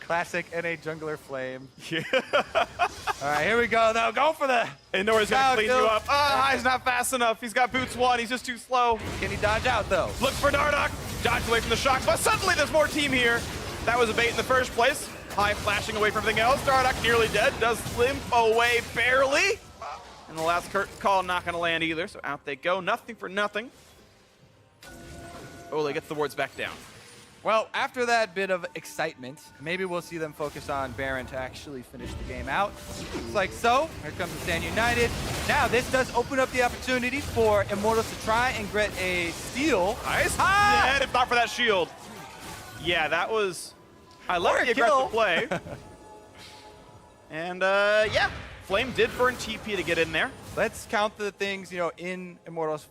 [SPEAKER 4] Classic NA jungler flame.
[SPEAKER 3] Yeah.
[SPEAKER 4] All right, here we go, though. Go for the...
[SPEAKER 3] Indoor's going to clean you up. He's not fast enough. He's got boots 1. He's just too slow.
[SPEAKER 4] Can he dodge out, though?
[SPEAKER 3] Look for Dardoch. Dodge away from the shock, but suddenly there's more team here. That was a bait in the first place. High flashing away from everything else. Dardoch nearly dead. Does limp away barely. And the last curtain call not going to land either, so out they go. Nothing for nothing. Ole gets the wards back down.
[SPEAKER 4] Well, after that bit of excitement, maybe we'll see them focus on Baron to actually finish the game out. It's like so. Here comes the Stand United. Now, this does open up the opportunity for Immortals to try and get a steal.
[SPEAKER 3] Nice. Dead, if not for that shield. Yeah, that was... I love the aggressive play. And, yeah. Flame did burn TP to get in there.
[SPEAKER 4] Let's count the things, in Immortals'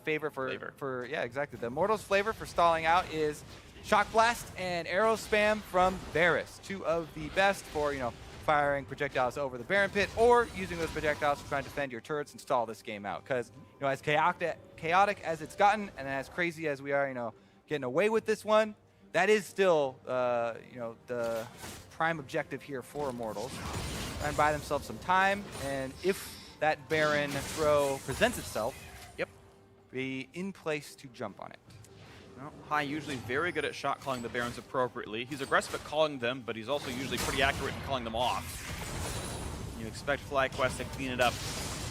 [SPEAKER 4] favor for yeah, exactly. The Immortals' flavor for stalling out is Shock Blast and Arrow Spam from Varus. 2 of the best for, firing projectiles over the Baron Pit or using those projectiles to try and defend your turrets and stall this game out. Because, as chaotic as it's gotten and as crazy as we are, getting away with this one, that is still, the prime objective here for Immortals. Try and buy themselves some time, and if that Baron throw presents itself, be in place to jump on it.
[SPEAKER 3] Well, High usually very good at shot calling the Barons appropriately. He's aggressive at calling them, but he's also usually pretty accurate in calling them off. You expect FlyQuest to clean it up.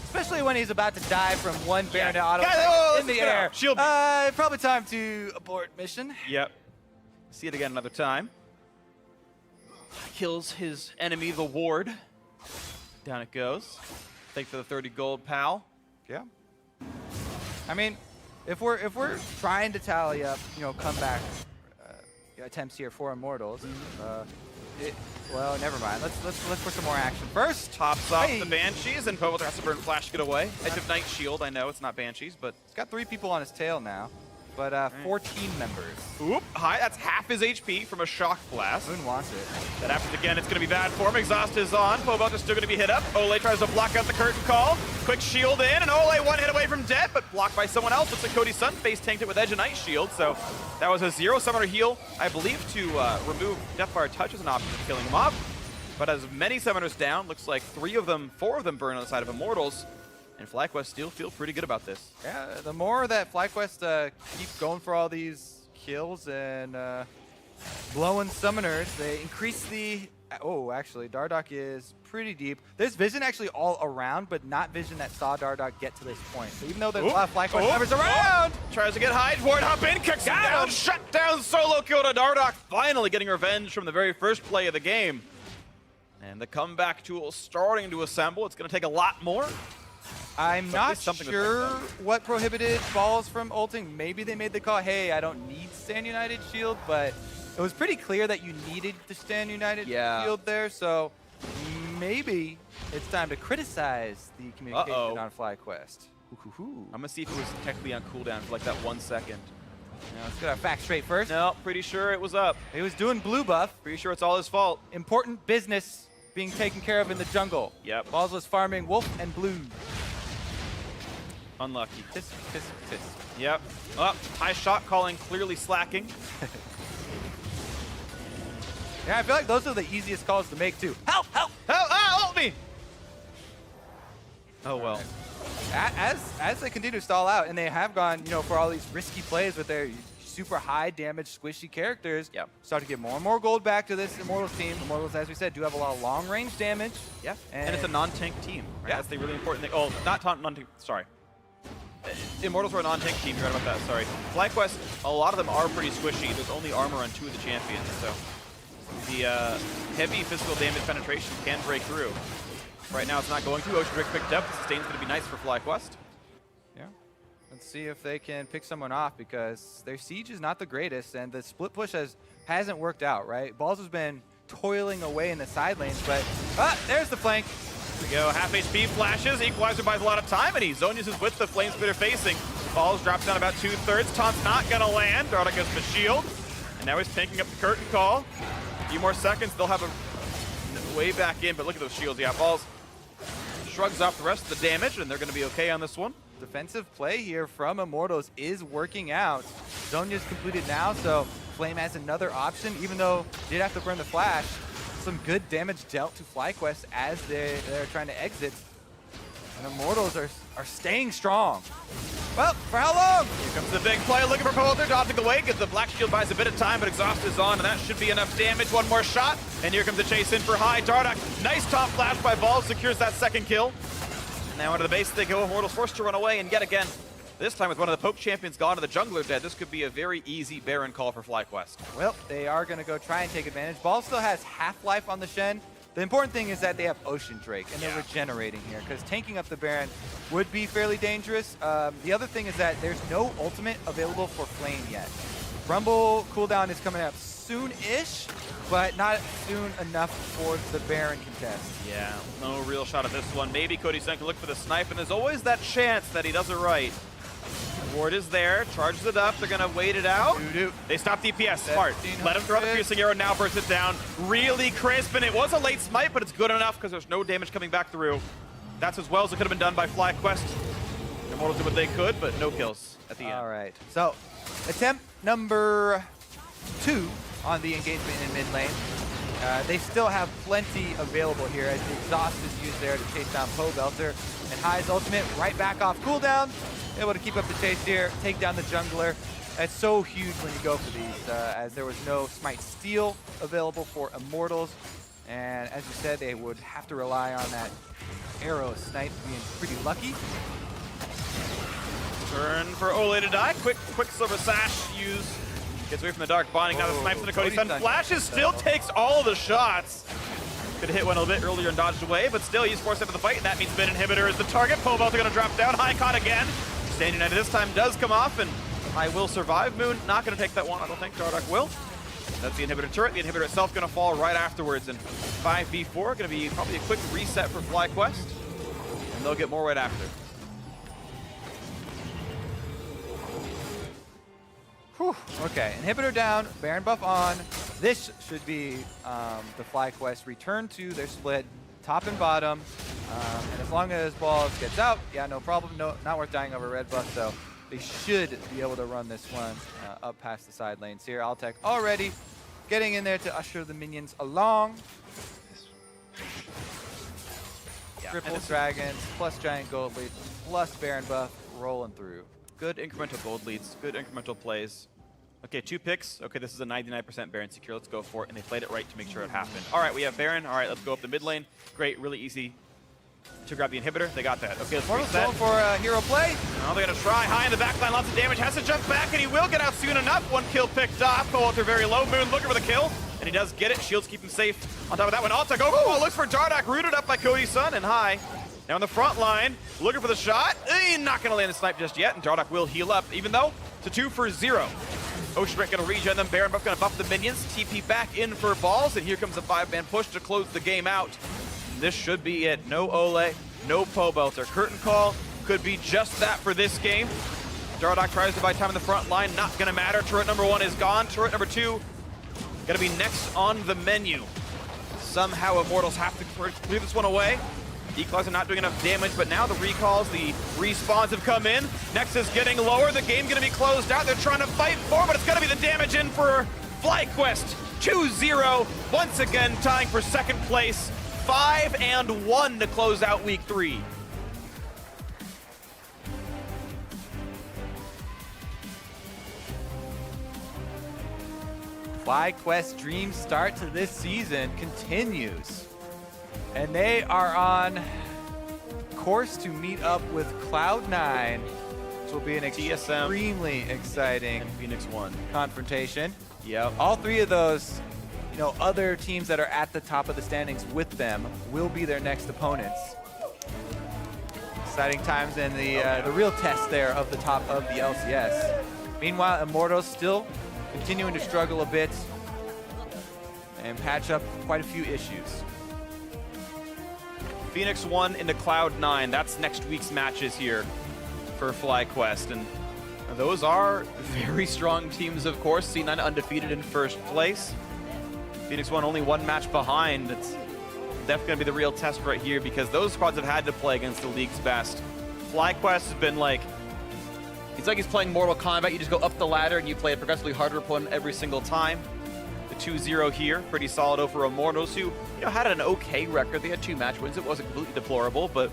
[SPEAKER 4] Especially when he's about to dive from one Baron to auto in the air.
[SPEAKER 3] Shield.
[SPEAKER 4] Probably time to abort mission.
[SPEAKER 3] Yep. See it again another time. Kills his enemy, the ward. Down it goes. Thanks for the 30 gold, pal.
[SPEAKER 4] Yeah. I mean, if we're trying to tally up, comeback attempts here for Immortals, well, never mind. Let's look for some more action first.
[SPEAKER 3] Tops off the Banshees, and Povel has to burn Flash to get away. Edge of Night Shield. I know it's not Banshees, but
[SPEAKER 4] he's got 3 people on his tail now, but 4 team members.
[SPEAKER 3] Oop! Hi, that's half his HP from a Shock Blast.
[SPEAKER 4] Moon wants it.
[SPEAKER 3] That happens again. It's going to be bad for him. Exhaust is on. Povel is still going to be hit up. Ole tries to block out the curtain call. Quick shield in, and Ole 1 hit away from dead, but blocked by someone else. Looks like Cody Sunface tanked it with Edge of Night Shield, so that was a 0 summoner heal, I believe, to remove Deathfire Touch as an option for killing him off. But as many summoners down, looks like 4 of them burn on the side of Immortals, and FlyQuest still feel pretty good about this.
[SPEAKER 4] Yeah, the more that FlyQuest keep going for all these kills and blowing summoners, they increase the... Oh, actually, Dardoch is pretty deep. There's vision actually all around, but not vision that saw Dardoch get to this point. So even though there's a lot of FlyQuest members around...
[SPEAKER 3] Tries to get high, Ward hop in, kicks him down, shut down, solo kill to Dardoch, finally getting revenge from the very first play of the game. And the comeback tool starting to assemble. It's going to take a lot more.
[SPEAKER 4] I'm not sure what prohibited balls from ulting. Maybe they made the call, hey, I don't need Stand United shield, but it was pretty clear that you needed the Stand United shield there, so maybe it's time to criticize the communication on FlyQuest.
[SPEAKER 3] I'm going to see if it was technically on cooldown for like that 1 second.
[SPEAKER 4] Now, let's get our facts straight first.
[SPEAKER 3] No, pretty sure it was up.
[SPEAKER 4] He was doing blue buff.
[SPEAKER 3] Pretty sure it's all his fault.
[SPEAKER 4] Important business being taken care of in the jungle.
[SPEAKER 3] Yep.
[SPEAKER 4] Balls was farming wolf and blue.
[SPEAKER 3] Unlucky.
[SPEAKER 4] Tisk.
[SPEAKER 3] Yep. Up. High shot calling, clearly slacking.
[SPEAKER 4] Yeah, I feel like those are the easiest calls to make too. Help!
[SPEAKER 3] Help me! Oh well.
[SPEAKER 4] As they continue to stall out, and they have gone, for all these risky plays with their super high damage, squishy characters, start to get more and more gold back to this Immortals team. Immortals, as we said, do have a lot of long range damage.
[SPEAKER 3] Yeah. And it's a non-tank team. Right? Yeah. That's the really important thing. Oh, not non-tank. Sorry. Immortals were a non-tank team. You're right about that. Sorry. FlyQuest, a lot of them are pretty squishy. There's only armor on 2 of the champions, so the heavy physical damage penetration can break through. Right now, it's not going to. Ocean Drake picked up. The sustain's going to be nice for FlyQuest.
[SPEAKER 4] Yeah. Let's see if they can pick someone off, because their siege is not the greatest, and the split push hasn't worked out, right? Balls has been toiling away in the side lanes, but there's the flank.
[SPEAKER 3] Here we go. Half HP flashes. Equalizer buys a lot of time, and he zone uses with the flame spitter facing. Balls drops down about 2/3. Taunt's not going to land. Dardoch gets the shield, and now he's tanking up the curtain call. A few more seconds. They'll have a way back in, but look at those shields. Yeah, Balls shrugs off the rest of the damage, and they're going to be okay on this one.
[SPEAKER 4] Defensive play here from Immortals is working out. Zonya's completed now, so Flame has another option, even though he did have to burn the flash. Some good damage dealt to FlyQuest as they're trying to exit. And Immortals are staying strong. Well, for how long?
[SPEAKER 3] Here comes the big play, looking for Poulter, dodging the way, gets the Black Shield, buys a bit of time, but Exhaust is on, and that should be enough damage. One more shot, and here comes the chase in for High. Dardoch, nice top flash by Balls, secures that second kill. And now into the base they go. Immortals forced to run away, and yet again, this time with one of the Poke champions gone and the jungler dead, this could be a very easy Baron call for FlyQuest.
[SPEAKER 4] Well, they are going to go try and take advantage. Balls still has half-life on the Shen. The important thing is that they have Ocean Drake, and they're regenerating here, because tanking up the Baron would be fairly dangerous. The other thing is that there's no ultimate available for Flame yet. Rumble cooldown is coming up soon-ish, but not soon enough for the Baron contest.
[SPEAKER 3] Yeah, no real shot at this one. Maybe Cody Sun can look for the snipe, and there's always that chance that he does it right. Ward is there, charges it up, they're gonna wait it out. They stop DPS, smart. Let him throw the piercing arrow, now burst it down. Really crisp, and it was a late smite, but it's good enough because there's no damage coming back through. That's as well as it could have been done by FlyQuest. Immortals did what they could, but no kills at the end.
[SPEAKER 4] All right, so attempt number 2 on the engagement in mid lane. They still have plenty available here as the Exhaust is used there to chase down Pobelter. And High's ultimate right back off cooldown. Able to keep up the chase here, take down the jungler. That's so huge when you go for these, as there was no Smite Steal available for Immortals. And as you said, they would have to rely on that arrow snipe being pretty lucky.
[SPEAKER 3] Turn for Ole to die. Quicksilver Sash use. Gets away from the Dark Bonding. Now the snipes into Cody Sun. Flashes still takes all the shots. Could have hit one a little bit earlier and dodged away, but still he's forced out of the fight, and that means Mid Inhibitor is the target. Pole Vaults are going to drop down. High caught again. Stand United this time does come off, and I will survive. Moon not going to take that one, I don't think. Dardoch will. That's the Inhibitor turret. The Inhibitor itself going to fall right afterwards, and 5v4 going to be probably a quick reset for FlyQuest, and they'll get more right after.
[SPEAKER 4] Whew. Okay, Inhibitor down, Baron buff on. This should be the FlyQuest return to their split, top and bottom. And as long as Balls gets out, yeah, no problem. No, not worth dying over red buff, so they should be able to run this one up past the side lanes here. Altec already getting in there to usher the minions along. Triple dragons, plus giant gold lead, plus Baron buff rolling through.
[SPEAKER 3] Good incremental gold leads, good incremental plays. Okay, 2 picks. Okay, this is a 99% Baron secure. Let's go for it. And they played it right to make sure it happened. All right, we have Baron. All right, let's go up the mid lane. Great, really easy to grab the Inhibitor. They got that. Okay, let's reset.
[SPEAKER 4] Going for a hero play.
[SPEAKER 3] Now they're going to try high in the backline. Lots of damage. Has to jump back, and he will get out soon enough. 1 kill picked off. Coulter very low. Moon looking for the kill, and he does get it. Shields keep him safe. On top of that one, Altec looks for Dardoch. Rooted up by Cody Sun and High. Now on the front line, looking for the shot. Not going to land a snipe just yet, and Dardoch will heal up, even though it's a 2 for 0. Ocean Break going to regen them. Baron buff going to buff the minions. TP back in for Balls, and here comes a 5-man push to close the game out. This should be it. No Ole, no Pobelter. Curtain Call could be just that for this game. Dardoch tries to buy time in the front line. Not going to matter. Turret number 1 is gone. Turret number 2 going to be next on the menu. Somehow Immortals have to clear this one away. Declaws are not doing enough damage, but now the recalls, the respawns have come in. Nexus getting lower. The game's going to be closed out. They're trying to fight for, but it's going to be the damage in for FlyQuest. 2-0, once again tying for second place. 5-1 to close out week 3.
[SPEAKER 4] FlyQuest dream start to this season continues. And they are on course to meet up with Cloud9, which will be an extremely exciting
[SPEAKER 3] and Phoenix 1
[SPEAKER 4] confrontation.
[SPEAKER 3] Yep.
[SPEAKER 4] All 3 of those, other teams that are at the top of the standings with them will be their next opponents. Exciting times and the real test there of the top of the LCS. Meanwhile, Immortals still continuing to struggle a bit and patch up quite a few issues.
[SPEAKER 3] Phoenix 1 into Cloud9. That's next week's matches here for FlyQuest. And those are very strong teams, of course. C9 undefeated in first place. Phoenix 1 only 1 match behind. It's definitely going to be the real test right here because those squads have had to play against the league's best. FlyQuest has been like, it's like he's playing Mortal Kombat. You just go up the ladder and you play a progressively harder opponent every single time. The 2-0 here, pretty solid over Immortals, who had an okay record. They had 2 match wins. It wasn't completely deplorable, but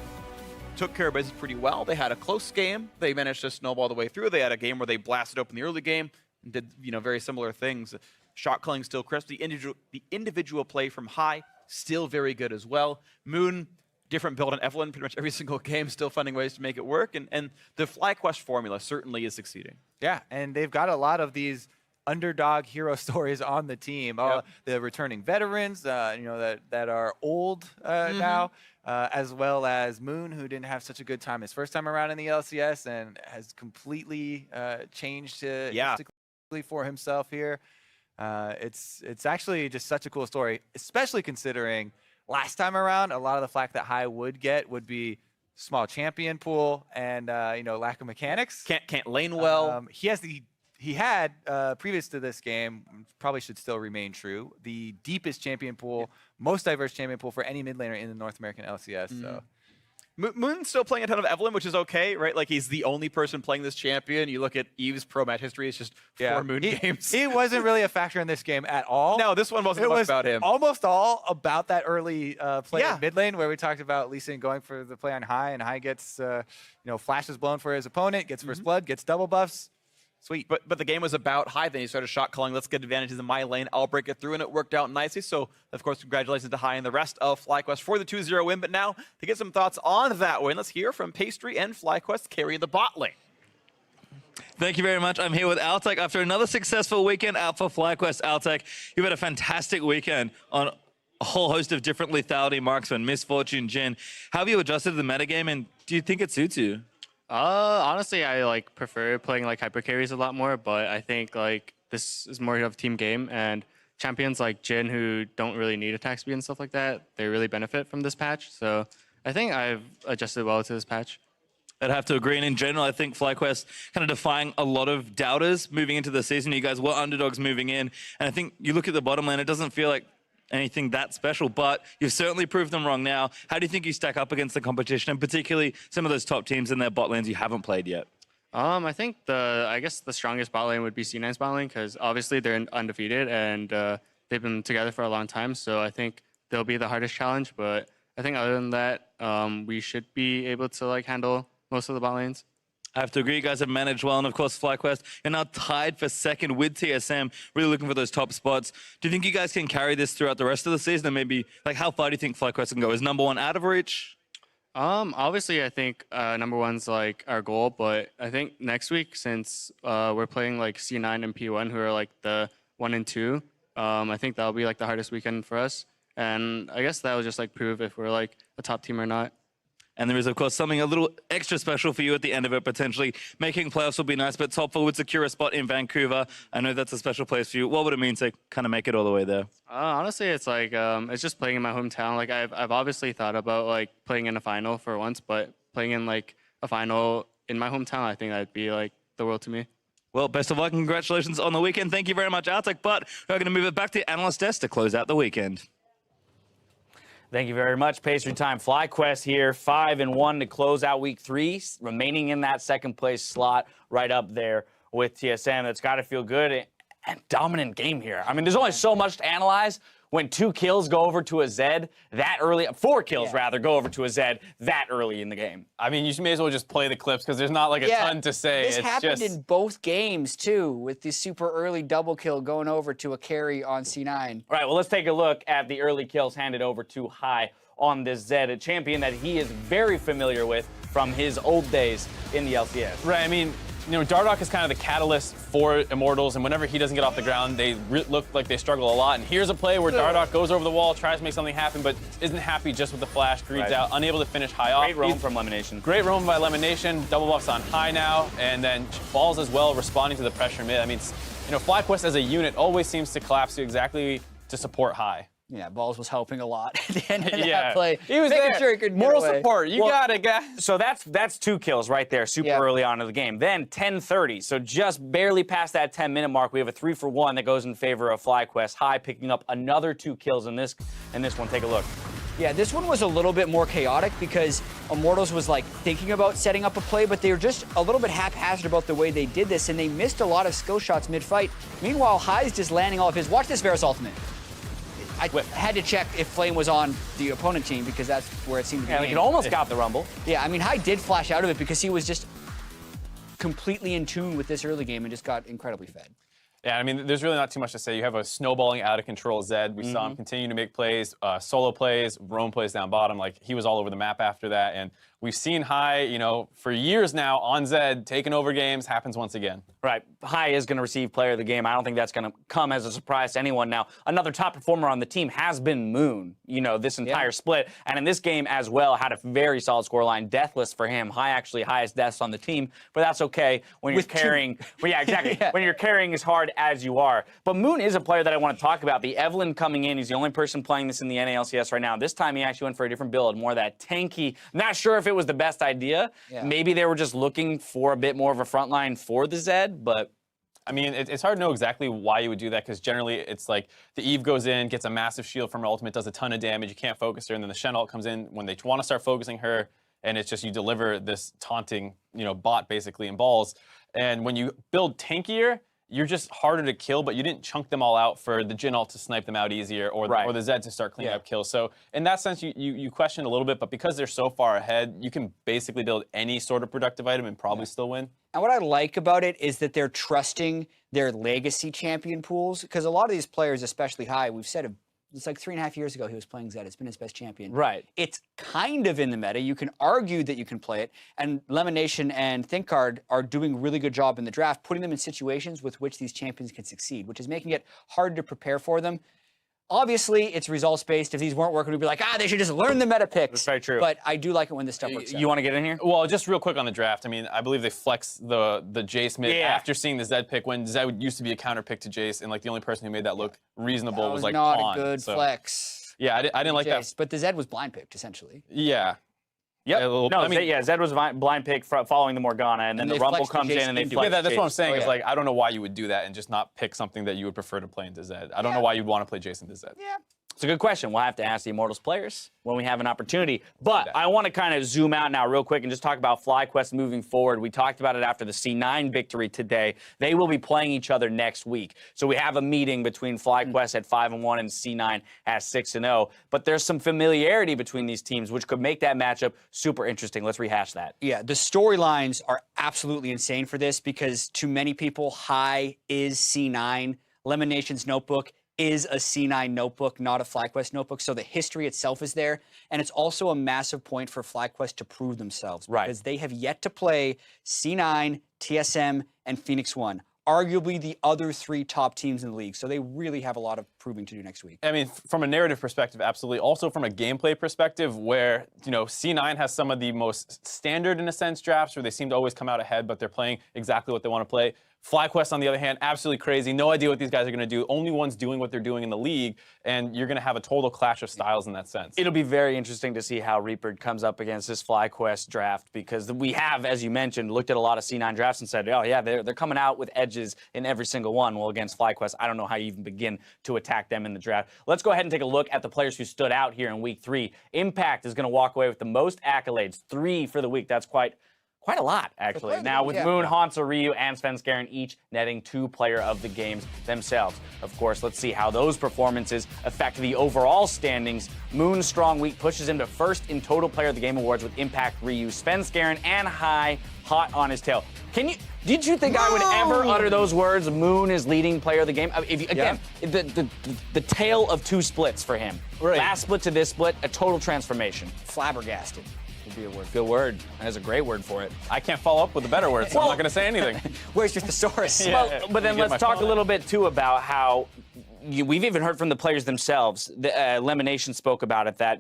[SPEAKER 3] took care of business pretty well. They had a close game. They managed to snowball the way through. They had a game where they blasted open the early game and did very similar things. Shot calling still crisp. The individual play from High still very good as well. Moon, different build on Evelyn pretty much every single game, still finding ways to make it work. And the FlyQuest formula certainly is succeeding.
[SPEAKER 4] Yeah, and they've got a lot of these underdog hero stories on the team.
[SPEAKER 3] Yep.
[SPEAKER 4] The returning veterans, that are old now, as well as Moon, who didn't have such a good time his first time around in the LCS and has completely changed for himself here. It's actually just such a cool story, especially considering last time around, a lot of the flack that High would get would be small champion pool and lack of mechanics.
[SPEAKER 3] Can't lane well.
[SPEAKER 4] He had, previous to this game, probably should still remain true, the deepest champion pool, most diverse champion pool for any mid laner in the North American LCS. So
[SPEAKER 3] Moon's still playing a ton of Evelyn, which is okay, right? Like, he's the only person playing this champion. You look at Eve's pro match history, it's just 4 Moon games.
[SPEAKER 4] He wasn't really a factor in this game at all.
[SPEAKER 3] No, this one wasn't much about him.
[SPEAKER 4] Almost all about that early play in mid lane, where we talked about Lee Sin going for the play on High, and High gets, flashes blown for his opponent, gets first blood, gets double buffs. Sweet.
[SPEAKER 3] But the game was about High. Then he started shot calling. Let's get advantages in my lane. I'll break it through, and it worked out nicely. So, of course, congratulations to High and the rest of FlyQuest for the 2-0 win. But now, to get some thoughts on that win, let's hear from Pastry and FlyQuest carrying the bot lane.
[SPEAKER 1] Thank you very much. I'm here with Altec after another successful weekend out for FlyQuest. Altec, you've had a fantastic weekend on a whole host of different lethality marksmen, Misfortune, Jin. How have you adjusted to the metagame, and do you think it suits you?
[SPEAKER 5] Honestly, I prefer playing hyper carries a lot more, but I think this is more of a team game, and champions like Jin who don't really need attack speed and stuff like that, they really benefit from this patch. So I think I've adjusted well to this patch.
[SPEAKER 1] I'd have to agree, and in general, I think FlyQuest kind of defying a lot of doubters moving into the season. You guys were underdogs moving in, and I think you look at the bottom lane, it doesn't feel like anything that special, but you've certainly proved them wrong now. How do you think you stack up against the competition, and particularly some of those top teams in their bot lanes you haven't played yet?
[SPEAKER 5] I think I guess the strongest bot lane would be C9's bot lane, because obviously they're undefeated and they've been together for a long time. So I think they'll be the hardest challenge. But I think other than that, we should be able to handle most of the bot lanes.
[SPEAKER 1] I have to agree, you guys have managed well, and of course, FlyQuest, you're now tied for second with TSM, really looking for those top spots. Do you think you guys can carry this throughout the rest of the season, and maybe, how far do you think FlyQuest can go? Is number one out of reach?
[SPEAKER 5] Obviously, I think number one's our goal, but I think next week, since we're playing C9 and P1, who are the 1 and 2, I think that'll be the hardest weekend for us, and I guess that'll just prove if we're a top team or not.
[SPEAKER 1] And there is, of course, something a little extra special for you at the end of it, potentially. Making playoffs will be nice, but top 4 would secure a spot in Vancouver. I know that's a special place for you. What would it mean to kind of make it all the way there?
[SPEAKER 5] Honestly, it's it's just playing in my hometown. I've obviously thought about playing in a final for once, but playing in a final in my hometown, I think that'd be the world to me.
[SPEAKER 1] Well, best of luck and congratulations on the weekend. Thank you very much, Altec, but we're going to move it back to Analyst Desk to close out the weekend.
[SPEAKER 6] Thank you very much. Pastry time. FlyQuest here, 5-1 to close out week 3, remaining in that second place slot right up there with TSM. That's got to feel good and dominant game here. I mean, there's only so much to analyze when 2 kills go over to a Zed that early, 4 kills rather go over to a Zed that early in the game.
[SPEAKER 7] I mean, you may as well just play the clips because there's not a ton to say.
[SPEAKER 2] This happened in both games too, with the super early double kill going over to a carry on C9.
[SPEAKER 6] All right, well, let's take a look at the early kills handed over to High on this Zed, a champion that he is very familiar with from his old days in the LCS.
[SPEAKER 7] Right, I mean, Dardoch is kind of the catalyst for Immortals, and whenever he doesn't get off the ground, they look like they struggle a lot. And here's a play where Dardoch goes over the wall, tries to make something happen, but isn't happy just with the flash, greeds out, unable to finish High off.
[SPEAKER 6] Great roam from Elimination.
[SPEAKER 7] Great roam by Elimination, double buffs on High now, and then Balls as well, responding to the pressure mid. I mean, FlyQuest as a unit always seems to collapse to exactly to support High.
[SPEAKER 2] Yeah, Balls was helping a lot at the end of that play.
[SPEAKER 7] He was
[SPEAKER 2] making
[SPEAKER 7] there.
[SPEAKER 2] Sure he could
[SPEAKER 7] Moral support. You got it, guys.
[SPEAKER 6] So that's 2 kills right there, super early on in the game. Then 10:30, so just barely past that 10-minute mark, we have a 3-for-1 that goes in favor of FlyQuest. High picking up another 2 kills in this one. Take a look.
[SPEAKER 2] Yeah, this one was a little bit more chaotic because Immortals was thinking about setting up a play, but they were just a little bit haphazard about the way they did this, and they missed a lot of skill shots mid-fight. Meanwhile, High's just landing all of his. Watch this Varus ultimate. I had to check if Flame was on the opponent team because that's where it seemed to be.
[SPEAKER 6] Yeah, he almost got the Rumble.
[SPEAKER 2] Yeah, I mean, High did flash out of it because he was just completely in tune with this early game and just got incredibly fed.
[SPEAKER 7] Yeah, I mean, there's really not too much to say. You have a snowballing out of control Zed. We saw him continue to make plays, solo plays, roam plays down bottom. He was all over the map after that. And we've seen High, for years now on Zed, taking over games, happens once again.
[SPEAKER 6] Right. High is going to receive player of the game. I don't think that's going to come as a surprise to anyone. Now, another top performer on the team has been Moon, this entire split. And in this game as well, had a very solid scoreline. Deathless for him. High actually highest deaths on the team, but that's okay when you're carrying. Well, yeah, exactly. When you're carrying as hard as you are. But Moon is a player that I want to talk about. The Evelyn coming in, he's the only person playing this in the NALCS right now. This time he actually went for a different build, more of that tanky. Not sure if it was the best idea. Yeah. Maybe they were just looking for a bit more of a front line for the Zed, but
[SPEAKER 7] I mean, it's hard to know exactly why you would do that because generally it's the Eve goes in, gets a massive shield from her ultimate, does a ton of damage, you can't focus her, and then the Shen ult comes in when they want to start focusing her, and it's just you deliver this taunting, bot basically in Balls. And when you build tankier, you're just harder to kill, but you didn't chunk them all out for the Jin ult to snipe them out easier or the Zed to start cleaning up kills. So in that sense, you question a little bit, but because they're so far ahead, you can basically build any sort of productive item and probably still win.
[SPEAKER 2] And what I like about it is that they're trusting their legacy champion pools, because a lot of these players, especially high, we've said it's like 3.5 years ago he was playing Zed. It's been his best champion.
[SPEAKER 6] Right.
[SPEAKER 2] It's kind of in the meta. You can argue that you can play it. And Lemonation and ThinkCard are doing a really good job in the draft, putting them in situations with which these champions can succeed, which is making it hard to prepare for them. Obviously, it's results-based. If these weren't working, we'd be like, they should just learn the meta picks.
[SPEAKER 6] That's very true.
[SPEAKER 2] But I do like it when this stuff works out.
[SPEAKER 6] You want to get in here?
[SPEAKER 7] Well, just real quick on the draft. I mean, I believe they flexed the Jace mid after seeing the Zed pick, when Zed used to be a counter pick to Jace, and like the only person who made that look reasonable was like
[SPEAKER 2] not
[SPEAKER 7] Pawn.
[SPEAKER 2] a good flex.
[SPEAKER 7] Yeah, I didn't like that.
[SPEAKER 2] But the Zed was blind picked, essentially.
[SPEAKER 7] Yeah.
[SPEAKER 6] Yep. Zed was blind pick following the Morgana, and then the Rumble comes in and they flex.
[SPEAKER 7] That's what I'm saying. Is like, I don't know why you would do that and just not pick something that you would prefer to play into Zed. I don't know why you'd want to play Jason to Zed.
[SPEAKER 2] Yeah.
[SPEAKER 6] It's a good question. We'll have to ask the Immortals players when we have an opportunity. But I want to kind of zoom out now real quick and just talk about FlyQuest moving forward. We talked about it after the C9 victory today. They will be playing each other next week. So we have a meeting between FlyQuest at 5-1 and C9 at 6-0. But there's some familiarity between these teams, which could make that matchup super interesting. Let's rehash that.
[SPEAKER 2] Yeah, the storylines are absolutely insane for this, because to many people, high is C9. Lemonation's notebook is a C9 notebook, not a FlyQuest notebook. So the history itself is there. And it's also a massive point for FlyQuest to prove themselves.
[SPEAKER 6] Right.
[SPEAKER 2] Because they have yet to play C9, TSM, and Phoenix One, arguably the other 3 top teams in the league. So they really have a lot of proving to do next week.
[SPEAKER 7] I mean, from a narrative perspective, absolutely. Also from a gameplay perspective, where, C9 has some of the most standard, in a sense, drafts where they seem to always come out ahead, but they're playing exactly what they want to play. FlyQuest, on the other hand, absolutely crazy. No idea what these guys are going to do. Only ones doing what they're doing in the league, and you're going to have a total clash of styles in that sense.
[SPEAKER 6] It'll be very interesting to see how Reaper comes up against this FlyQuest draft, because we have, as you mentioned, looked at a lot of C9 drafts and said, oh, yeah, they're coming out with edges in every single one. Well, against FlyQuest, I don't know how you even begin to attack them in the draft. Let's go ahead and take a look at the players who stood out here in Week 3. Impact is going to walk away with the most accolades, 3 for the week. That's quite a lot, actually. Now, with Moon, Hanzo, Ryu, and Svenskeren each netting 2 player of the games themselves. Of course, let's see how those performances affect the overall standings. Moon's strong week pushes him to first in total player of the game awards with Impact, Ryu, Svenskeren, and High hot on his tail. Did you think I would ever utter those words? Moon is leading player of the game. The tale of 2 splits for him.
[SPEAKER 7] Right.
[SPEAKER 6] Last split to this split, a total transformation.
[SPEAKER 2] Flabbergasted.
[SPEAKER 6] Be a word. Good word. That's a great word for it.
[SPEAKER 7] I can't follow up with a better word, so I'm not going to say anything.
[SPEAKER 2] Where's your thesaurus?
[SPEAKER 6] But then let's talk a little bit, too, about how we've even heard from the players themselves. Lemonation spoke about it, that,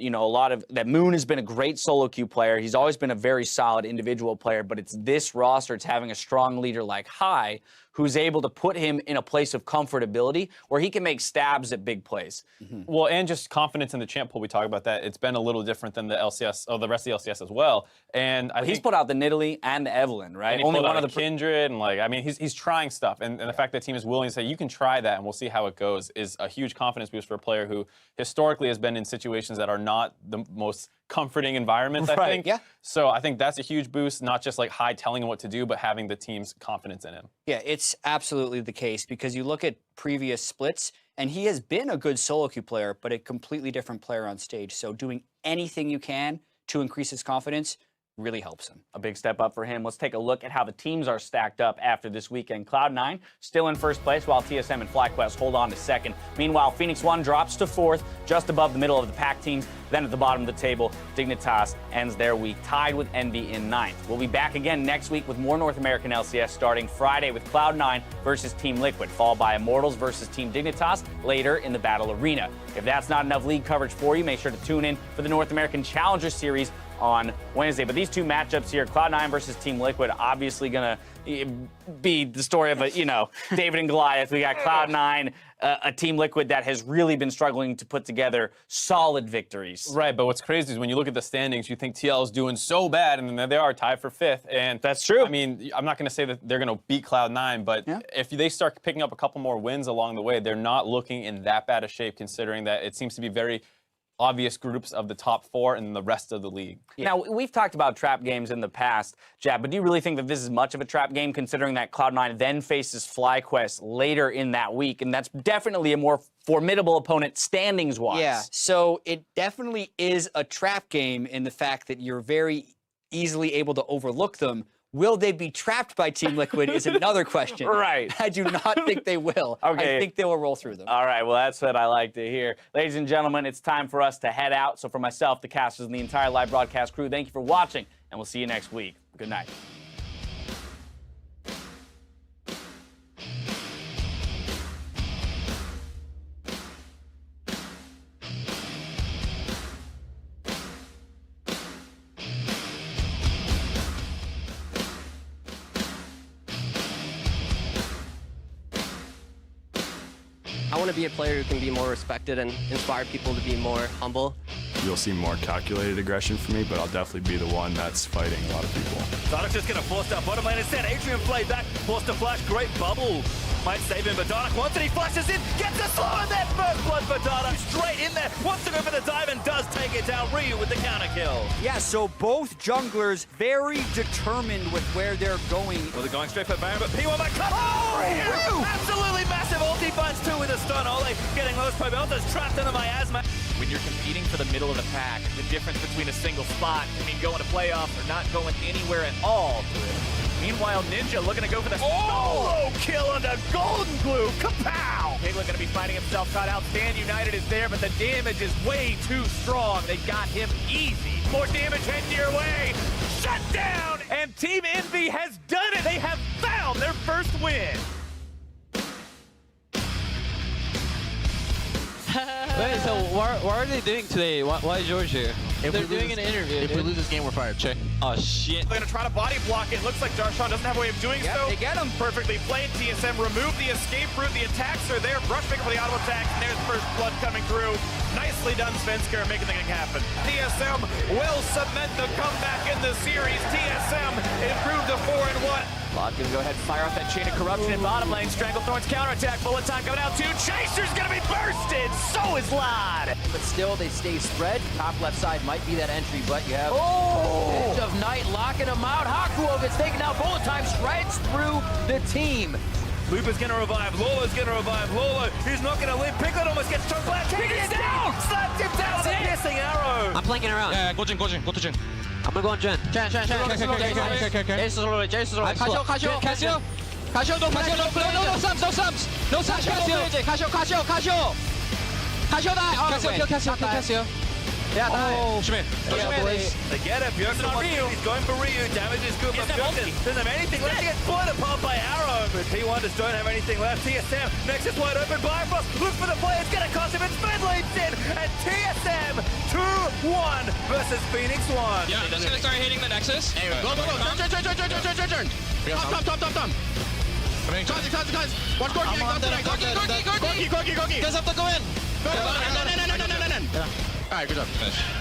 [SPEAKER 6] that Moon has been a great solo queue player. He's always been a very solid individual player, but it's this roster, it's having a strong leader like High, who's able to put him in a place of comfortability where he can make stabs at big plays.
[SPEAKER 7] Mm-hmm. Well, and just confidence in the champ pool. We talk about that. It's been a little different than the LCS, the rest of the LCS as well. And
[SPEAKER 6] he's put out the Nidalee and the Evelyn, right?
[SPEAKER 7] And only one of the Kindred, and he's trying stuff. And the fact that team is willing to say, you can try that and we'll see how it goes, is a huge confidence boost for a player who historically has been in situations that are not the most comforting environments, I think.
[SPEAKER 2] Yeah.
[SPEAKER 7] So I think that's a huge boost, not just like High telling him what to do, but having the team's confidence in him.
[SPEAKER 2] Yeah, it's absolutely the case, because you look at previous splits, and he has been a good solo queue player, but a completely different player on stage. So doing anything you can to increase his confidence really helps him.
[SPEAKER 6] A big step up for him. Let's take a look at how the teams are stacked up after this weekend. Cloud9 still in first place, while TSM and FlyQuest hold on to second. Meanwhile, Phoenix One drops to fourth, just above the middle of the pack teams. Then at the bottom of the table, Dignitas ends their week tied with Envy in ninth. We'll be back again next week with more North American LCS, starting Friday with Cloud9 versus Team Liquid, followed by Immortals versus Team Dignitas later in the Battle Arena. If that's not enough league coverage for you, make sure to tune in for the North American Challenger Series on Wednesday. But these 2 matchups here, Cloud9 versus Team Liquid, obviously going to be the story of David and Goliath. We got Cloud9, a Team Liquid that has really been struggling to put together solid victories.
[SPEAKER 7] Right, but what's crazy is when you look at the standings, you think TL is doing so bad, and then they are tied for 5th. And
[SPEAKER 6] that's true.
[SPEAKER 7] I mean, I'm not going to say that they're going to beat Cloud9, but if they start picking up a couple more wins along the way, they're not looking in that bad a shape, considering that it seems to be very obvious groups of the top 4 and the rest of the league.
[SPEAKER 6] Now, we've talked about trap games in the past, Jab, but do you really think that this is much of a trap game, considering that Cloud9 then faces FlyQuest later in that week, and that's definitely a more formidable opponent standings-wise?
[SPEAKER 2] Yeah, so it definitely is a trap game in the fact that you're very easily able to overlook them Will they be trapped by Team Liquid is another question.
[SPEAKER 6] Right.
[SPEAKER 2] I do not think they will.
[SPEAKER 6] Okay.
[SPEAKER 2] I think they will roll through them.
[SPEAKER 6] All right, well, that's what I like to hear. Ladies and gentlemen, it's time for us to head out. So for myself, the casters, and the entire live broadcast crew, thank you for watching, and we'll see you next week. Good night.
[SPEAKER 8] I want to be a player who can be more respected and inspire people to be more humble.
[SPEAKER 9] You'll see more calculated aggression from me, but I'll definitely be the one that's fighting a lot of people.
[SPEAKER 10] Dark's just going to force that bottom lane instead. Adrian played back, forced to flash, great bubble. Might save him, but Dark wants it, he flashes in, gets a slow, and then first blood for Dark. Straight in there, wants to go for the dive and does take it down. Ryu with the counter kill.
[SPEAKER 2] Yeah, so both junglers very determined with where they're going.
[SPEAKER 10] Well, they're going straight for Baron, but P1 might cut. Oh, Ryu! Absolutely massive ulti finds 2 with a stun. Ole getting those Pobeltas trapped in the miasma. When you're competing for the middle of the pack, the difference between a single spot can mean going to playoffs or not going anywhere at all. Meanwhile, Ninja looking to go for the solo kill under Golden Glue. Kapow! Piglet going to be fighting himself cut out. Stand United is there, but the damage is way too strong. They got him easy. More damage heading your way. Shut down! And Team Envy has done it. They have found their first win.
[SPEAKER 11] Wait, so what are they doing today? Why is George here? They're doing an interview.
[SPEAKER 12] If we lose this game, we're fired. Check.
[SPEAKER 11] Oh, shit.
[SPEAKER 10] They're going to try to body block it. Looks like Darshan doesn't have a way of doing so.
[SPEAKER 2] They get him.
[SPEAKER 10] Perfectly played. TSM remove the escape route. The attacks are there. Brush pick for the auto attack. And there's first blood coming through. Nicely done, Svenskar, making the thing happen. TSM will cement the comeback in the series. TSM improved to 4-1. Lod gonna go ahead and fire off that chain of corruption in bottom lane. Stranglethorn's counterattack. Bullet time coming out too. Chaser's gonna be bursted. So is Lod.
[SPEAKER 13] But still, they stay spread. Top left side might be that entry, but you have Edge of Night locking him out. Hakuo gets taken out. Bullet time shreds through the team.
[SPEAKER 10] Looper's gonna revive. Lolo's gonna revive. Lolo, he's not gonna live. Piglet almost gets choked by a kick. He's down. Slapped him down with a piercing arrow.
[SPEAKER 11] I'm flanking around.
[SPEAKER 12] Yeah, go Jin, go Jin, go to Jin.
[SPEAKER 11] I'm gonna go on Jen. Jen.
[SPEAKER 12] Okay.
[SPEAKER 11] Casio, no subs. No subs, Casio. Yeah,
[SPEAKER 12] 조심해.
[SPEAKER 10] They get it. Bjorkson on Ryu. He's going for Ryu. Damage is good, but Bjorkson doesn't have anything left. He gets blown apart by Arrow. But P1 just don't have anything left. TSM, Nexus wide open. Bifrost, look for the play. It's going to cost him. It's Fed leads in. And TSM 2-1 versus Phoenix 1.
[SPEAKER 12] Yeah, just gonna start hitting the Nexus. Go. Turn. Tom. Guys. Watch Gorky. Guys have to go in. Go. No. All right, good job. Finish.